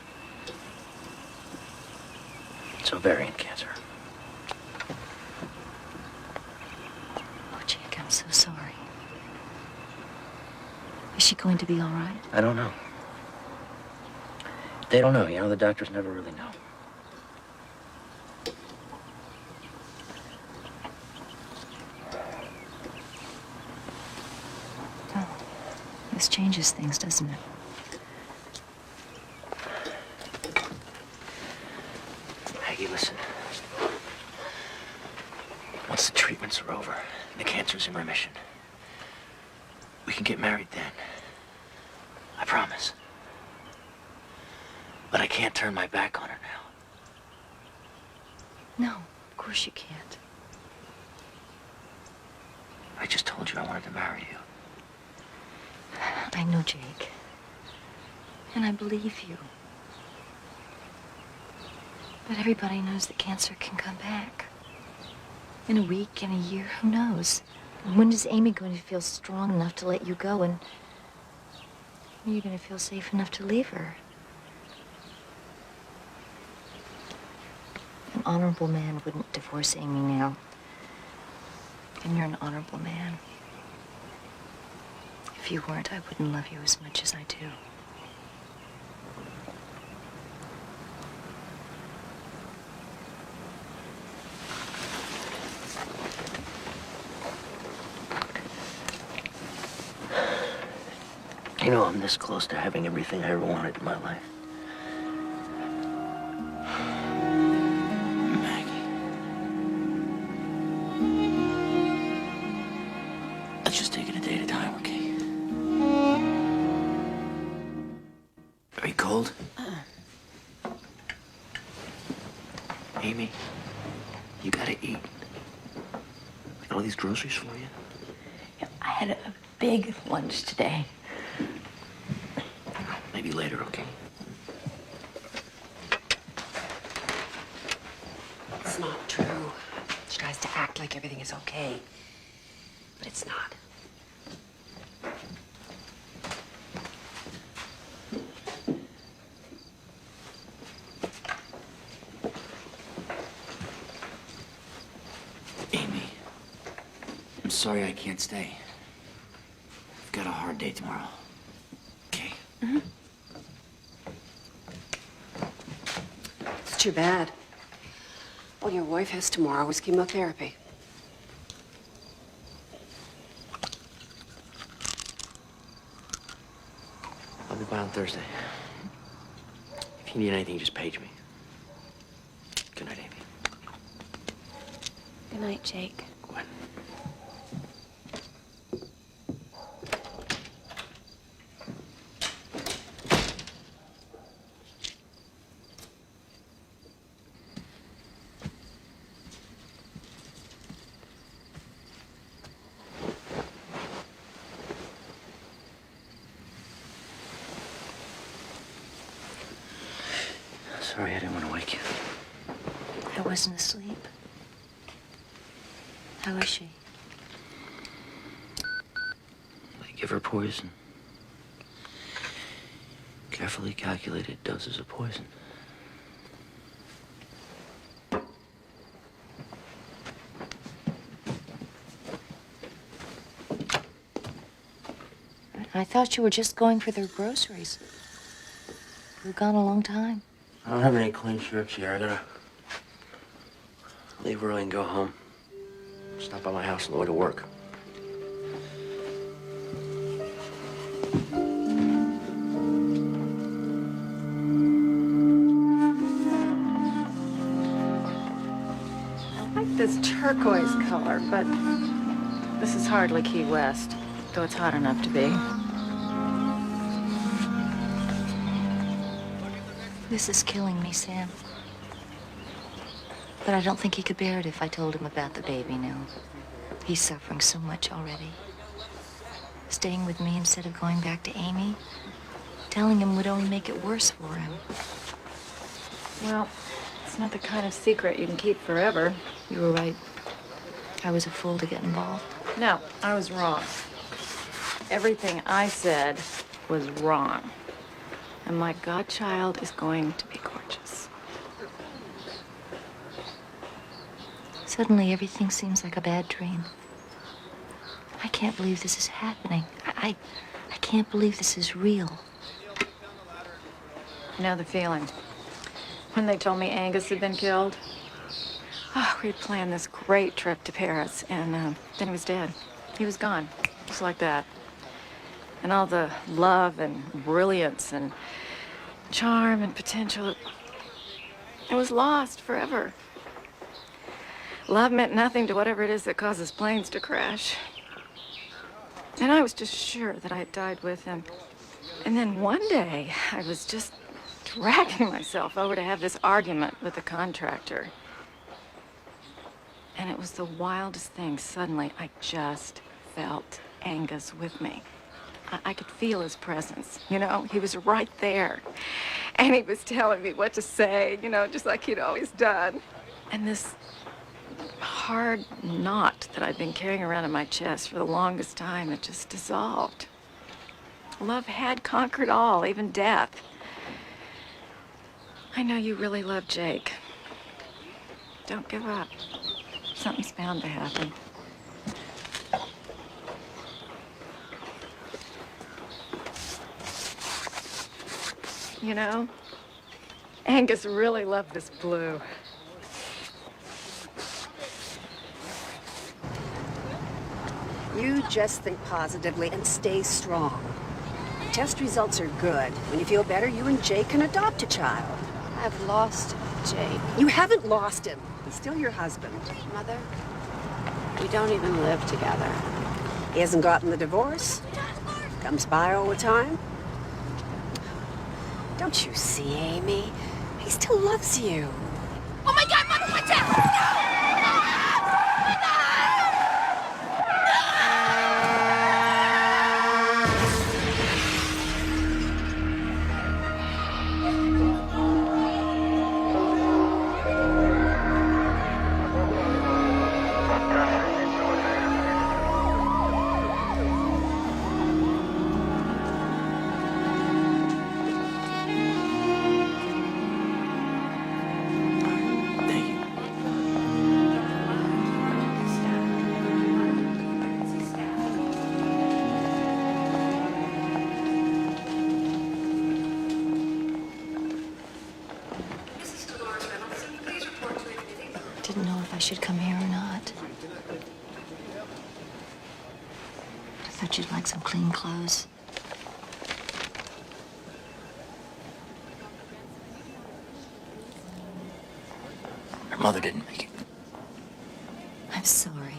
It's ovarian cancer. Oh, Jake, I'm so sorry. Is she going to be all right? I don't know. They don't know. You know, the doctors never really know. Oh, this changes things, doesn't it? Maggie, listen. Once the treatments are over and the cancer's in remission, we can get married then. I promise. But I can't turn my back on her now. No, of course you can't. I just told you I wanted to marry you. I know, Jake. And I believe you. But everybody knows that cancer can come back. In a week, in a year, who knows? And when is Amy going to feel strong enough to let you go? And when are you going to feel safe enough to leave her? An honorable man wouldn't divorce Amy now. And you're an honorable man. If you weren't, I wouldn't love you as much as I do. You know, I'm this close to having everything I ever wanted in my life. Maggie. Let's just take it a day at a time, okay? Are you cold? Amy, you gotta eat. I got all these groceries for you. I had a big lunch today. Maybe later, okay? It's not true. She tries to act like everything is okay, but it's not. Amy, I'm sorry I can't stay. I've got a hard day tomorrow. Okay? Mm-hmm. It's too bad. All your wife has tomorrow is chemotherapy. I'll be by on Thursday. If you need anything, just page me. Good night, Amy. Good night, Jake. Gwen. Sorry, I didn't want to wake you. I wasn't asleep. How is she? They give her poison. Carefully calculated doses of poison. I thought you were just going for their groceries. You've gone a long time. I don't have any clean shirts here. I gotta leave early and go home. Stop by my house on the way to work. I like this turquoise color, but this is hardly Key West, though it's hot enough to be. This is killing me, Sam. But I don't think he could bear it if I told him about the baby now. He's suffering so much already. Staying with me instead of going back to Amy, telling him would only make it worse for him. Well, it's not the kind of secret you can keep forever. You were right. I was a fool to get involved. No, I was wrong. Everything I said was wrong. And my godchild is going to be gorgeous. Suddenly, everything seems like a bad dream. I can't believe this is happening. I can't believe this is real. You know the feeling. When they told me Angus had been killed, oh, we'd planned this great trip to Paris, and then he was dead. He was gone, just like that. And all the love and brilliance and charm and potential, it was lost forever. Love meant nothing to whatever it is that causes planes to crash. And I was just sure that I had died with him. And then one day, I was just dragging myself over to have this argument with the contractor. And it was the wildest thing. Suddenly, I just felt Angus with me. I could feel his presence, you know? He was right there. And he was telling me what to say, you know, just like he'd always done. And this hard knot that I'd been carrying around in my chest for the longest time, it just dissolved. Love had conquered all, even death. I know you really love Jake. Don't give up. Something's bound to happen. You know, Angus really loved this blue. You just think positively and stay strong. Test results are good. When you feel better, you and Jake can adopt a child. I've lost Jake. You haven't lost him. He's still your husband. Mother, we don't even live together. He hasn't gotten the divorce. Comes by all the time. Don't you see, Amy? He still loves you. Oh my God, Mother, watch out! Didn't know if I should come here or not. I thought you'd like some clean clothes. Her mother didn't make it. I'm sorry.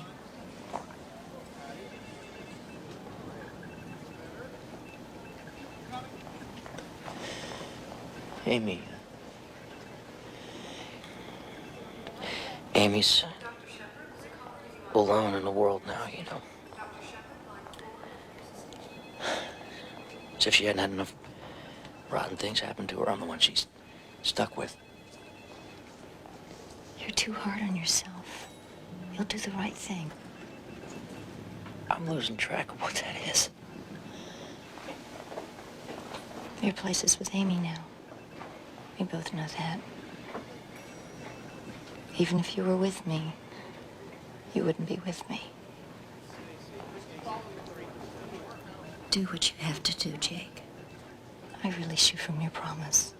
Amy. Amy's alone in the world now, you know. As if she hadn't had enough rotten things happen to her. I'm the one she's stuck with. You're too hard on yourself. You'll do the right thing. I'm losing track of what that is. Your place is with Amy now. We both know that. Even if you were with me, you wouldn't be with me. Do what you have to do, Jake. I release you from your promise.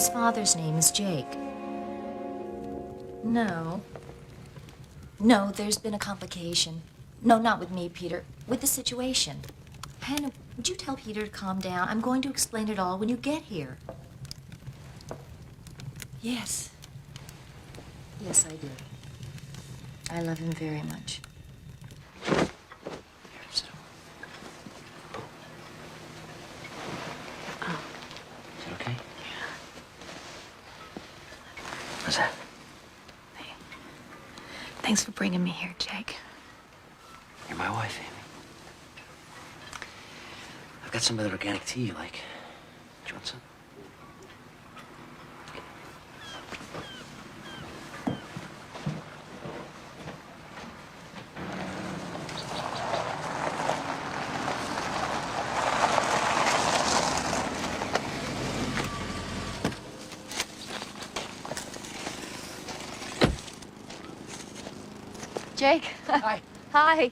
His father's name is Jake. No. No, there's been a complication. No, not with me, Peter. With the situation. Hannah, would you tell Peter to calm down? I'm going to explain it all when you get here. Yes. Yes, I do. I love him very much. Is it okay? What's that? Thanks for bringing me here, Jake. You're my wife, Amy. I've got some of that organic tea you like. Do you want some? Jake. Hi. Hi.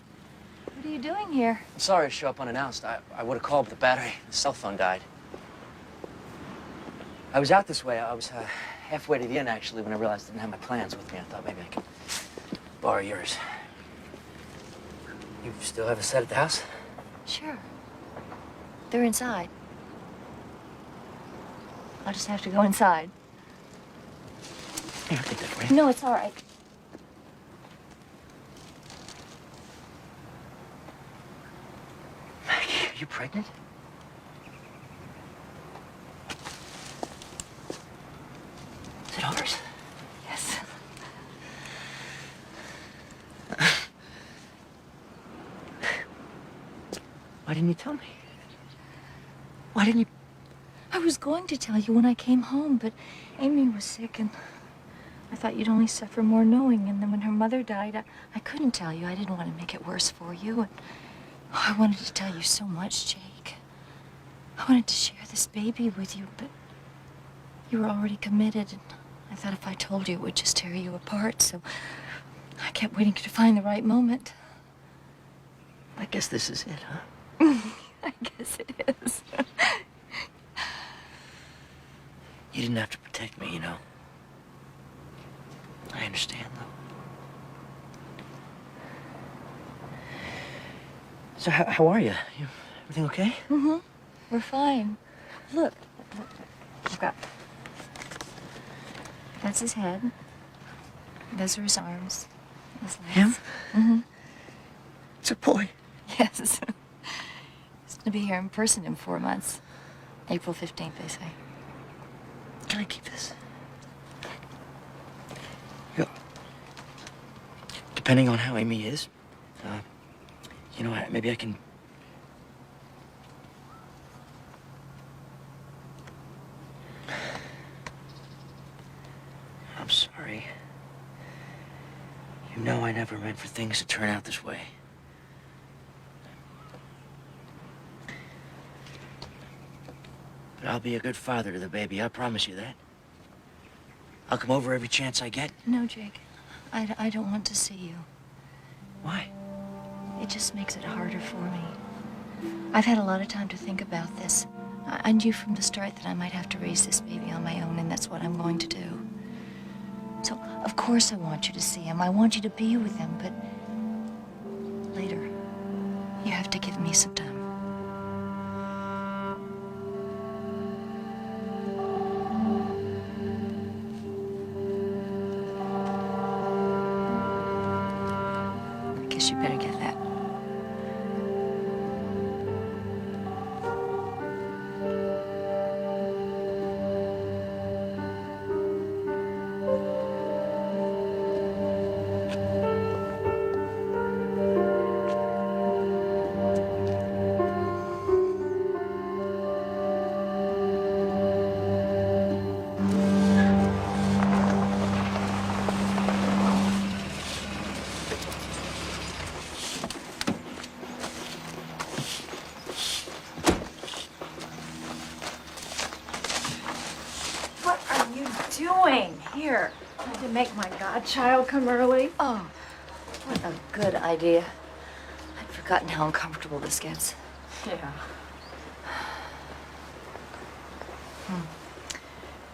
What are you doing here? I'm sorry to show up unannounced. I would have called, but the battery, the cell phone died. I was out this way. I was halfway to the inn, actually, when I realized I didn't have my plans with me. I thought maybe I could borrow yours. You still have a set at the house? Sure. They're inside. I'll just have to go inside. Here, I'll take that for you. No, it's all right. Maggie, are you pregnant? Is it ours? Yes. Why didn't you tell me? Why didn't you? I was going to tell you when I came home, but Amy was sick, and I thought you'd only suffer more knowing. And then when her mother died, I couldn't tell you. I didn't want to make it worse for you. And I wanted to tell you so much, Jake. I wanted to share this baby with you, but you were already committed, and I thought if I told you, it would just tear you apart. So I kept waiting to find the right moment. I guess this is it, huh? I guess it is. You didn't have to protect me, you know. I understand, though. So how are you? Everything okay? Mm-hmm. We're fine. Look. I've got... That's his head. Those are his arms. His legs. Him? Mm-hmm. It's a boy. Yes. He's gonna be here in person in 4 months. April 15th, they say. Can I keep this? You know, depending on how Amy is, you know, maybe I can... I'm sorry. You know I never meant for things to turn out this way. But I'll be a good father to the baby, I promise you that. I'll come over every chance I get. No, Jake. I don't want to see you. Why? It just makes it harder for me. I've had a lot of time to think about this. I knew from the start that I might have to raise this baby on my own, and that's what I'm going to do. So, of course I want you to see him. I want you to be with him, but later, you have to give me some time. I guess you better get that. What are you doing here? Trying to make my godchild come early? Oh, what a good idea. I'd forgotten how uncomfortable this gets. Yeah.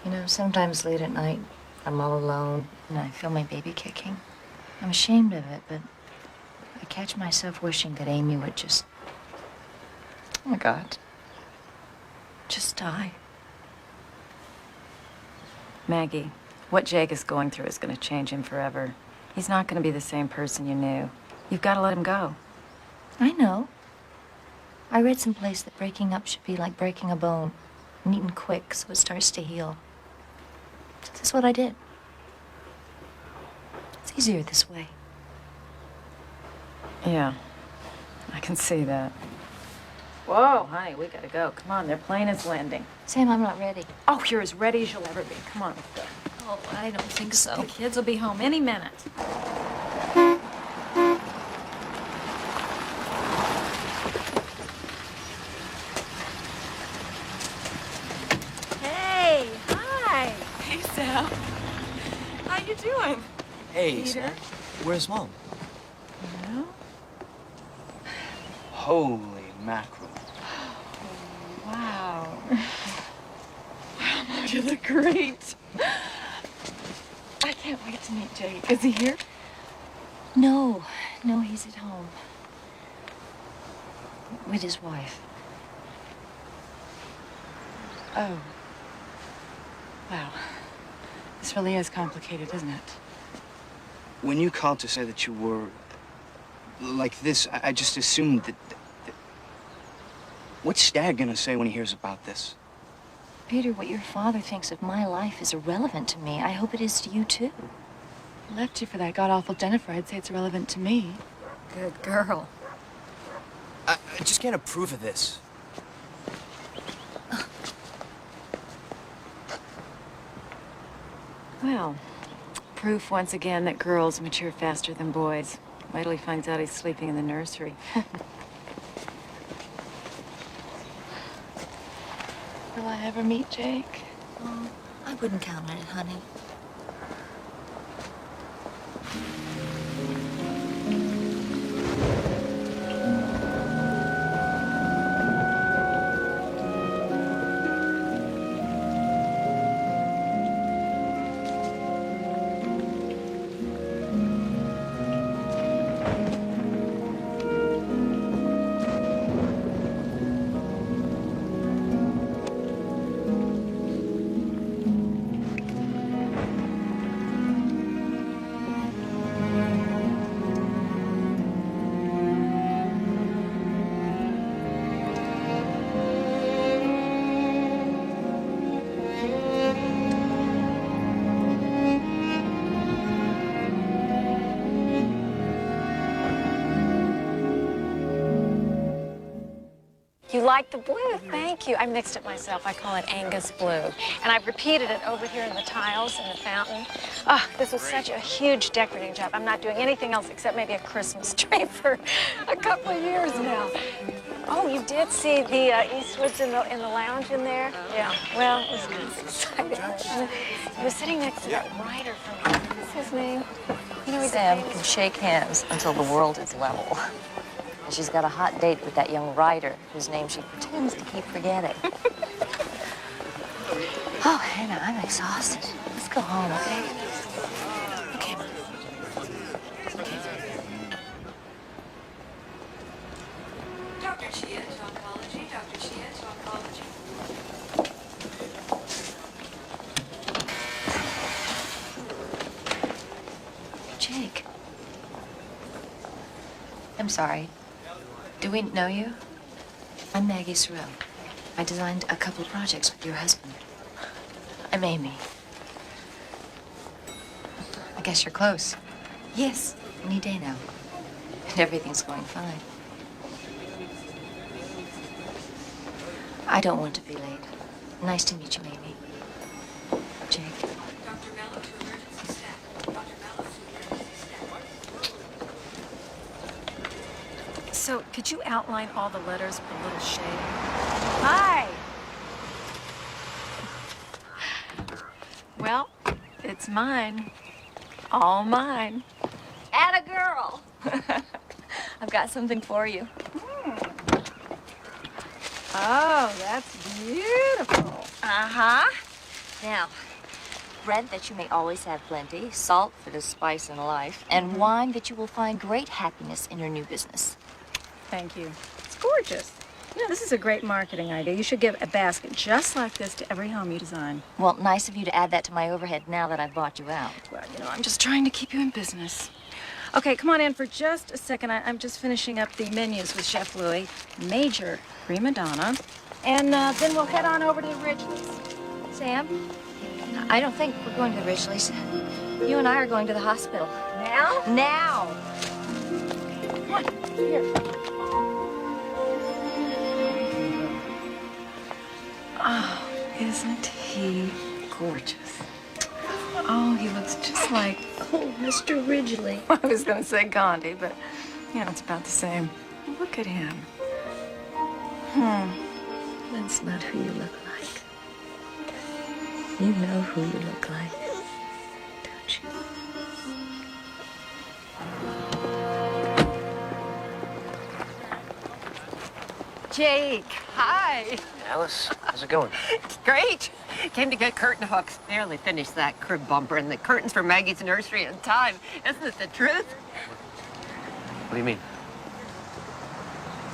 You know, sometimes late at night, I'm all alone and I feel my baby kicking. I'm ashamed of it, but I catch myself wishing that Amy would just, oh my God, just die. Maggie, what Jake is going through is going to change him forever. He's not going to be the same person you knew. You've got to let him go. I know. I read someplace that breaking up should be like breaking a bone, neat and quick so it starts to heal. So that's what I did. It's easier this way. Yeah, I can see that. Whoa, honey, we gotta go. Come on, their plane is landing. Sam, I'm not ready. Oh, you're as ready as you'll ever be. Come on, let's go. Oh, I don't think so. The kids will be home any minute. Hey, hi. Hey, Sam. How you doing? Hey, Peter? Sam. Where's Mom? No? Holy mackerel. Wow. Wow, you look great. I can't wait to meet Jake. Is he here? No, he's at home. With his wife. Oh. Wow. This really is complicated, isn't it? When you called to say that you were like this, I just assumed that... What's Dad gonna say when he hears about this? Peter, what your father thinks of my life is irrelevant to me. I hope it is to you, too. I left you for that god-awful Jennifer. I'd say it's irrelevant to me. Good girl. I just can't approve of this. Well, proof once again that girls mature faster than boys. Wait till he finds out he's sleeping in the nursery. Will I ever meet Jake? Oh, I wouldn't count on it, honey. You like the blue? Thank you. I mixed it myself. I call it Angus blue. And I've repeated it over here in the tiles in the fountain. Oh, this was such a huge decorating job. I'm not doing anything else except maybe a Christmas tree for a couple of years now. Oh, you did see the Eastwoods in the lounge in there? Yeah. Well, it was kind of exciting. He was sitting next to that writer from, what's his name? You know, he's Sam can shake hands until the world is level. And she's got a hot date with that young writer whose name she pretends to keep forgetting. Oh, Hannah, I'm exhausted. Let's go home, okay? Okay. Dr. Chia to oncology, Dr. Chia to oncology. Jake. I'm sorry. Do we know you? I'm Maggie Sorrell. I designed a couple of projects with your husband. I'm Amy. I guess you're close. Yes, any day now. And everything's going fine. I don't want to be late. Nice to meet you, Amy. Jake. Dr. Mello to emergency staff. Dr. Mello to emergency staff. So, could you outline all the letters with a little shade? Hi! Well, it's mine. All mine. Atta girl. I've got something for you. Oh, that's beautiful. Uh-huh. Now, bread that you may always have plenty, salt for the spice in life, and wine that you will find great happiness in your new business. Thank you. It's gorgeous. You know, this is a great marketing idea. You should give a basket just like this to every home you design. Well, nice of you to add that to my overhead now that I've bought you out. Well, you know, I'm just trying to keep you in business. Okay, come on in for just a second. I'm just finishing up the menus with Chef Louis. Major prima donna. And then we'll head on over to the Ridgely's. Sam, I don't think we're going to the Ridgely's. You and I are going to the hospital. Now? Now! Come on, here. Oh, isn't he gorgeous? Oh, he looks just like... Oh, Mr. Ridgely. I was going to say Gandhi, but, you know, it's about the same. Look at him. That's not who you look like. You know who you look like, don't you? Jake, hi. Alice, how's it going? Great. Came to get curtain hooks. Nearly finished that crib bumper and the curtains for Maggie's nursery in time. Isn't it the truth? What do you mean?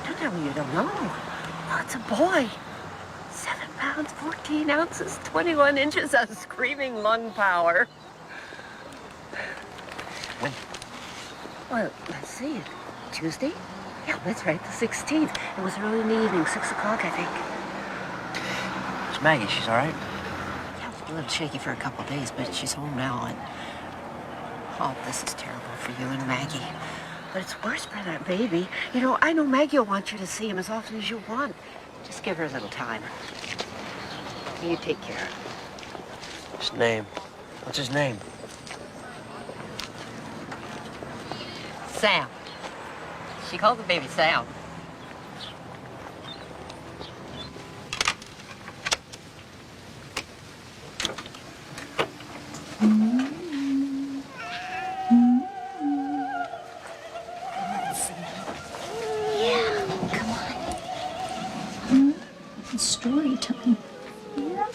Don't tell me you don't know. Oh, it's a boy. 7 pounds, 14 ounces, 21 inches of screaming lung power. When? Well, let's see. Tuesday? Yeah, that's right, the 16th. It was early in the evening, 6 o'clock, I think. It's Maggie. She's all right? Yeah, it was a little shaky for a couple days, but she's home now, and... Oh, this is terrible for you and Maggie. But it's worse for that baby. You know, I know Maggie will want you to see him as often as you want. Just give her a little time. You take care. His name. What's his name? Sam. She called the baby Sam. Story time. Yeah.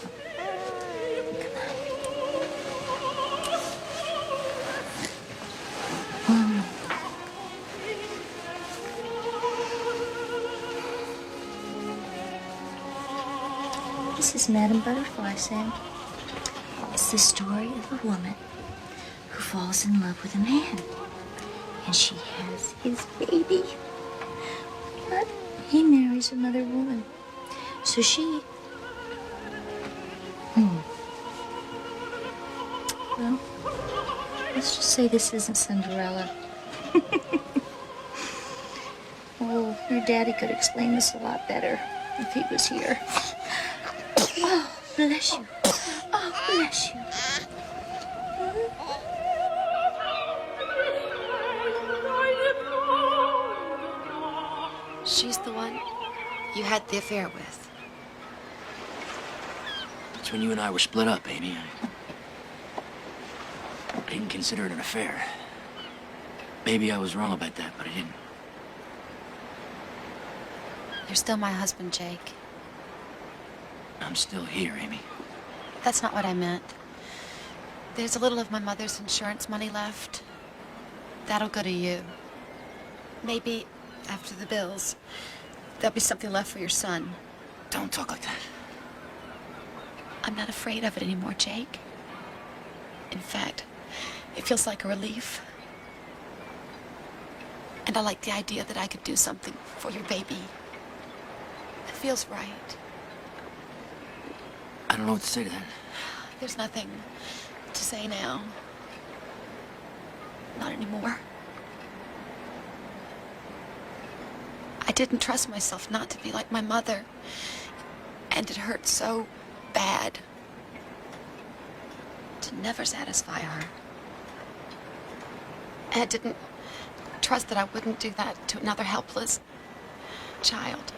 This is Madame Butterfly, Sam. It's the story of a woman who falls in love with a man. And she has his baby. But he marries another woman. So she... Well, let's just say this isn't Cinderella. Oh, your daddy could explain this a lot better if he was here. Oh, bless you. Oh, bless you. She's the one you had the affair with. That's when you and I were split up, Amy. I didn't consider it an affair. Maybe I was wrong about that, but I didn't. You're still my husband, Jake. I'm still here, Amy. That's not what I meant. There's a little of my mother's insurance money left. That'll go to you. Maybe after the bills, there'll be something left for your son. Don't talk like that. I'm not afraid of it anymore, Jake. In fact, it feels like a relief. And I like the idea that I could do something for your baby. It feels right. I don't know what to say to that. There's nothing to say now. Not anymore. I didn't trust myself not to be like my mother. And it hurt so bad to never satisfy her. And I didn't trust that I wouldn't do that to another helpless child.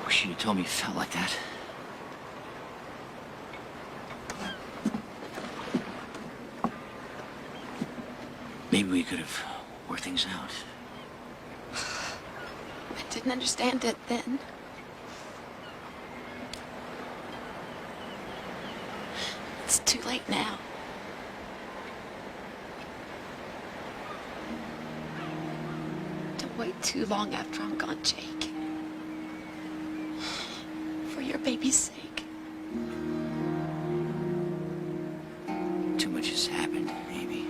Wish you told me you felt like that. Maybe we could have worked things out. I didn't understand it then. right now. Don't wait too long after I'm gone, Jake. For your baby's sake. Too much has happened, Amy.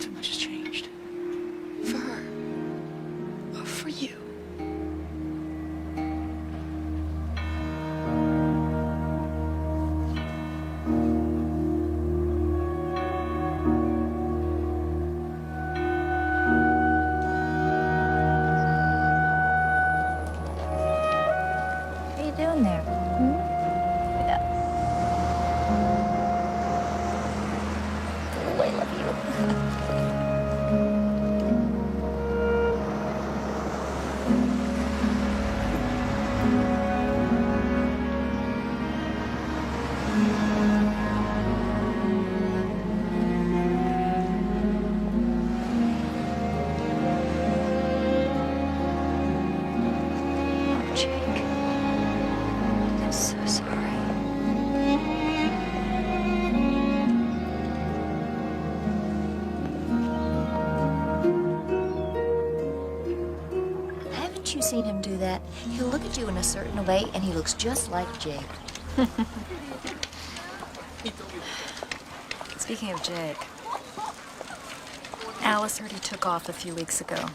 Too much has changed. For her. Or for you. What are you doing there? Oh, I love you. Oh, Jake. I'm so sorry. Haven't you seen him do that? He'll look at you in a certain way, and he looks just like Jake. Speaking of Jake, Alice heard he took off a few weeks ago.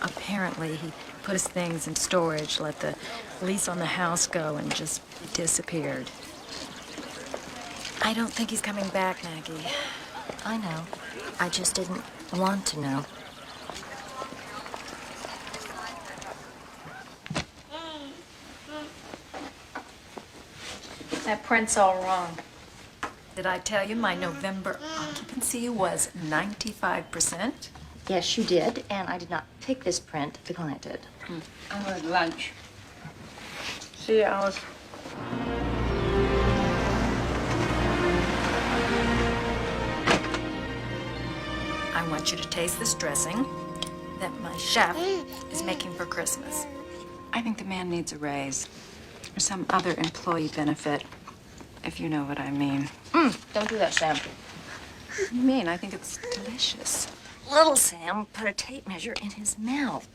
Apparently, he put his things in storage, let the lease on the house go, and just disappeared. I don't think he's coming back, Maggie. I know. I just didn't want to know. That print's all wrong. Did I tell you my November occupancy was 95%? Yes, you did, and I did not pick this print. The client did. I'm at lunch. See you, Alice. I want you to taste this dressing that my chef is making for Christmas. I think the man needs a raise. Or some other employee benefit, if you know what I mean. Don't do that, Sam. What do you mean? I think it's delicious. Little Sam put a tape measure in his mouth.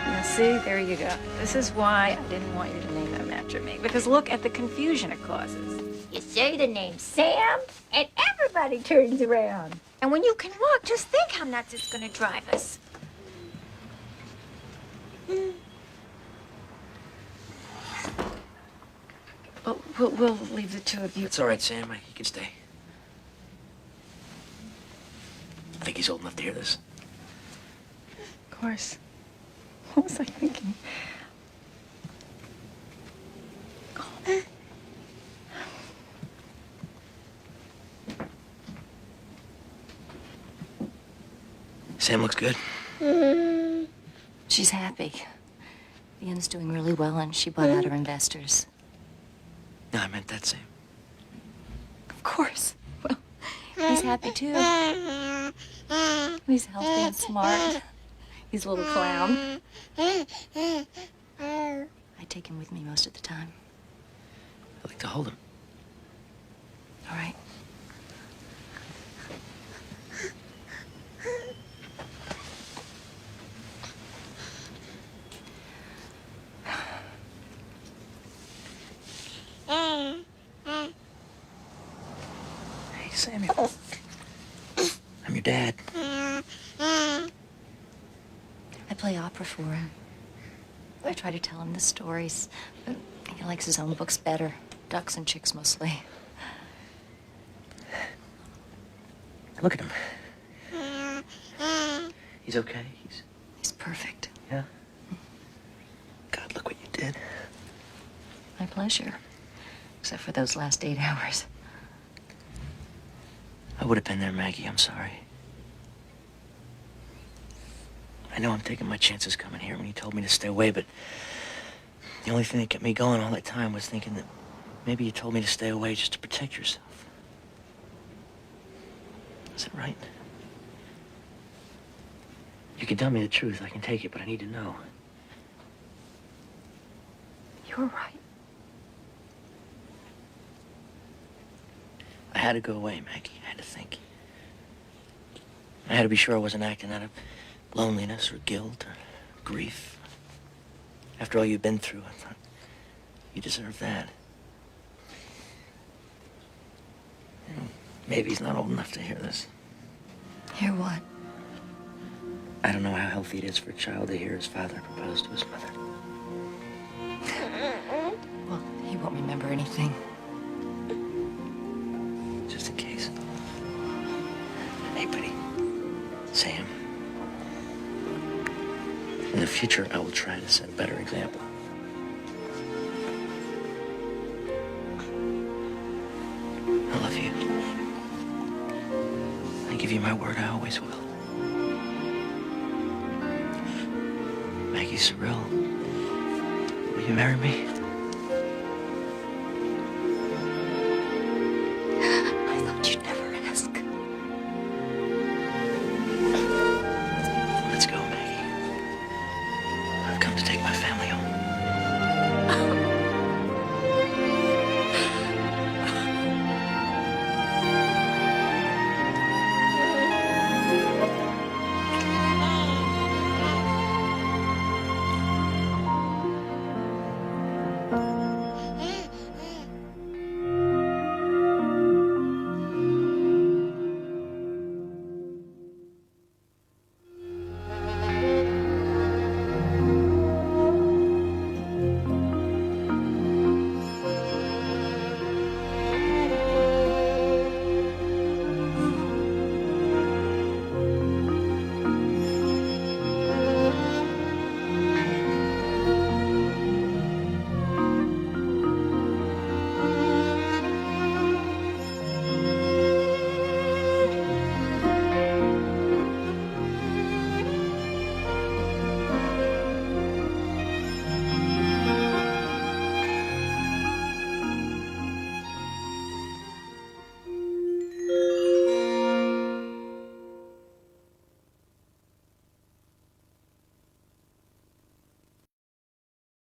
Now, see, there you go. This is why I didn't want you to name him after me. Because look at the confusion it causes. You say the name Sam, and everybody turns around. And when you can walk, just think how nuts it's gonna drive us. Well, we'll leave the two of you. It's all right, Sam. He can stay. I think he's old enough to hear this. Of course. What was I thinking? Sam looks good. She's happy. The inn's doing really well, and she bought out her investors. No, I meant that, Sam. Of course. Well, he's happy, too. He's healthy and smart. He's a little clown. I take him with me most of the time. I like to hold him. All right. Hey, Sammy. I'm your dad. I play opera for him. I try to tell him the stories, but he likes his own books better. Ducks and chicks mostly. Look at him. He's okay. He's perfect. Yeah. God, look what you did. My pleasure. Except for those last 8 hours. I would have been there, Maggie. I'm sorry. I know I'm taking my chances coming here when you told me to stay away, but the only thing that kept me going all that time was thinking that maybe you told me to stay away just to protect yourself. Is it right? You can tell me the truth. I can take it, but I need to know. You're right. I had to go away, Maggie. I had to think. I had to be sure I wasn't acting out of loneliness or guilt or grief. After all you've been through, I thought you deserve that. Maybe he's not old enough to hear this. Hear what? I don't know how healthy it is for a child to hear his father propose to his mother. Well, he won't remember anything. Just in case. Hey, buddy. Sam. In the future, I will try to set a better example. I love you. I give you my word, I always will. Maggie Sorrell, will you marry me?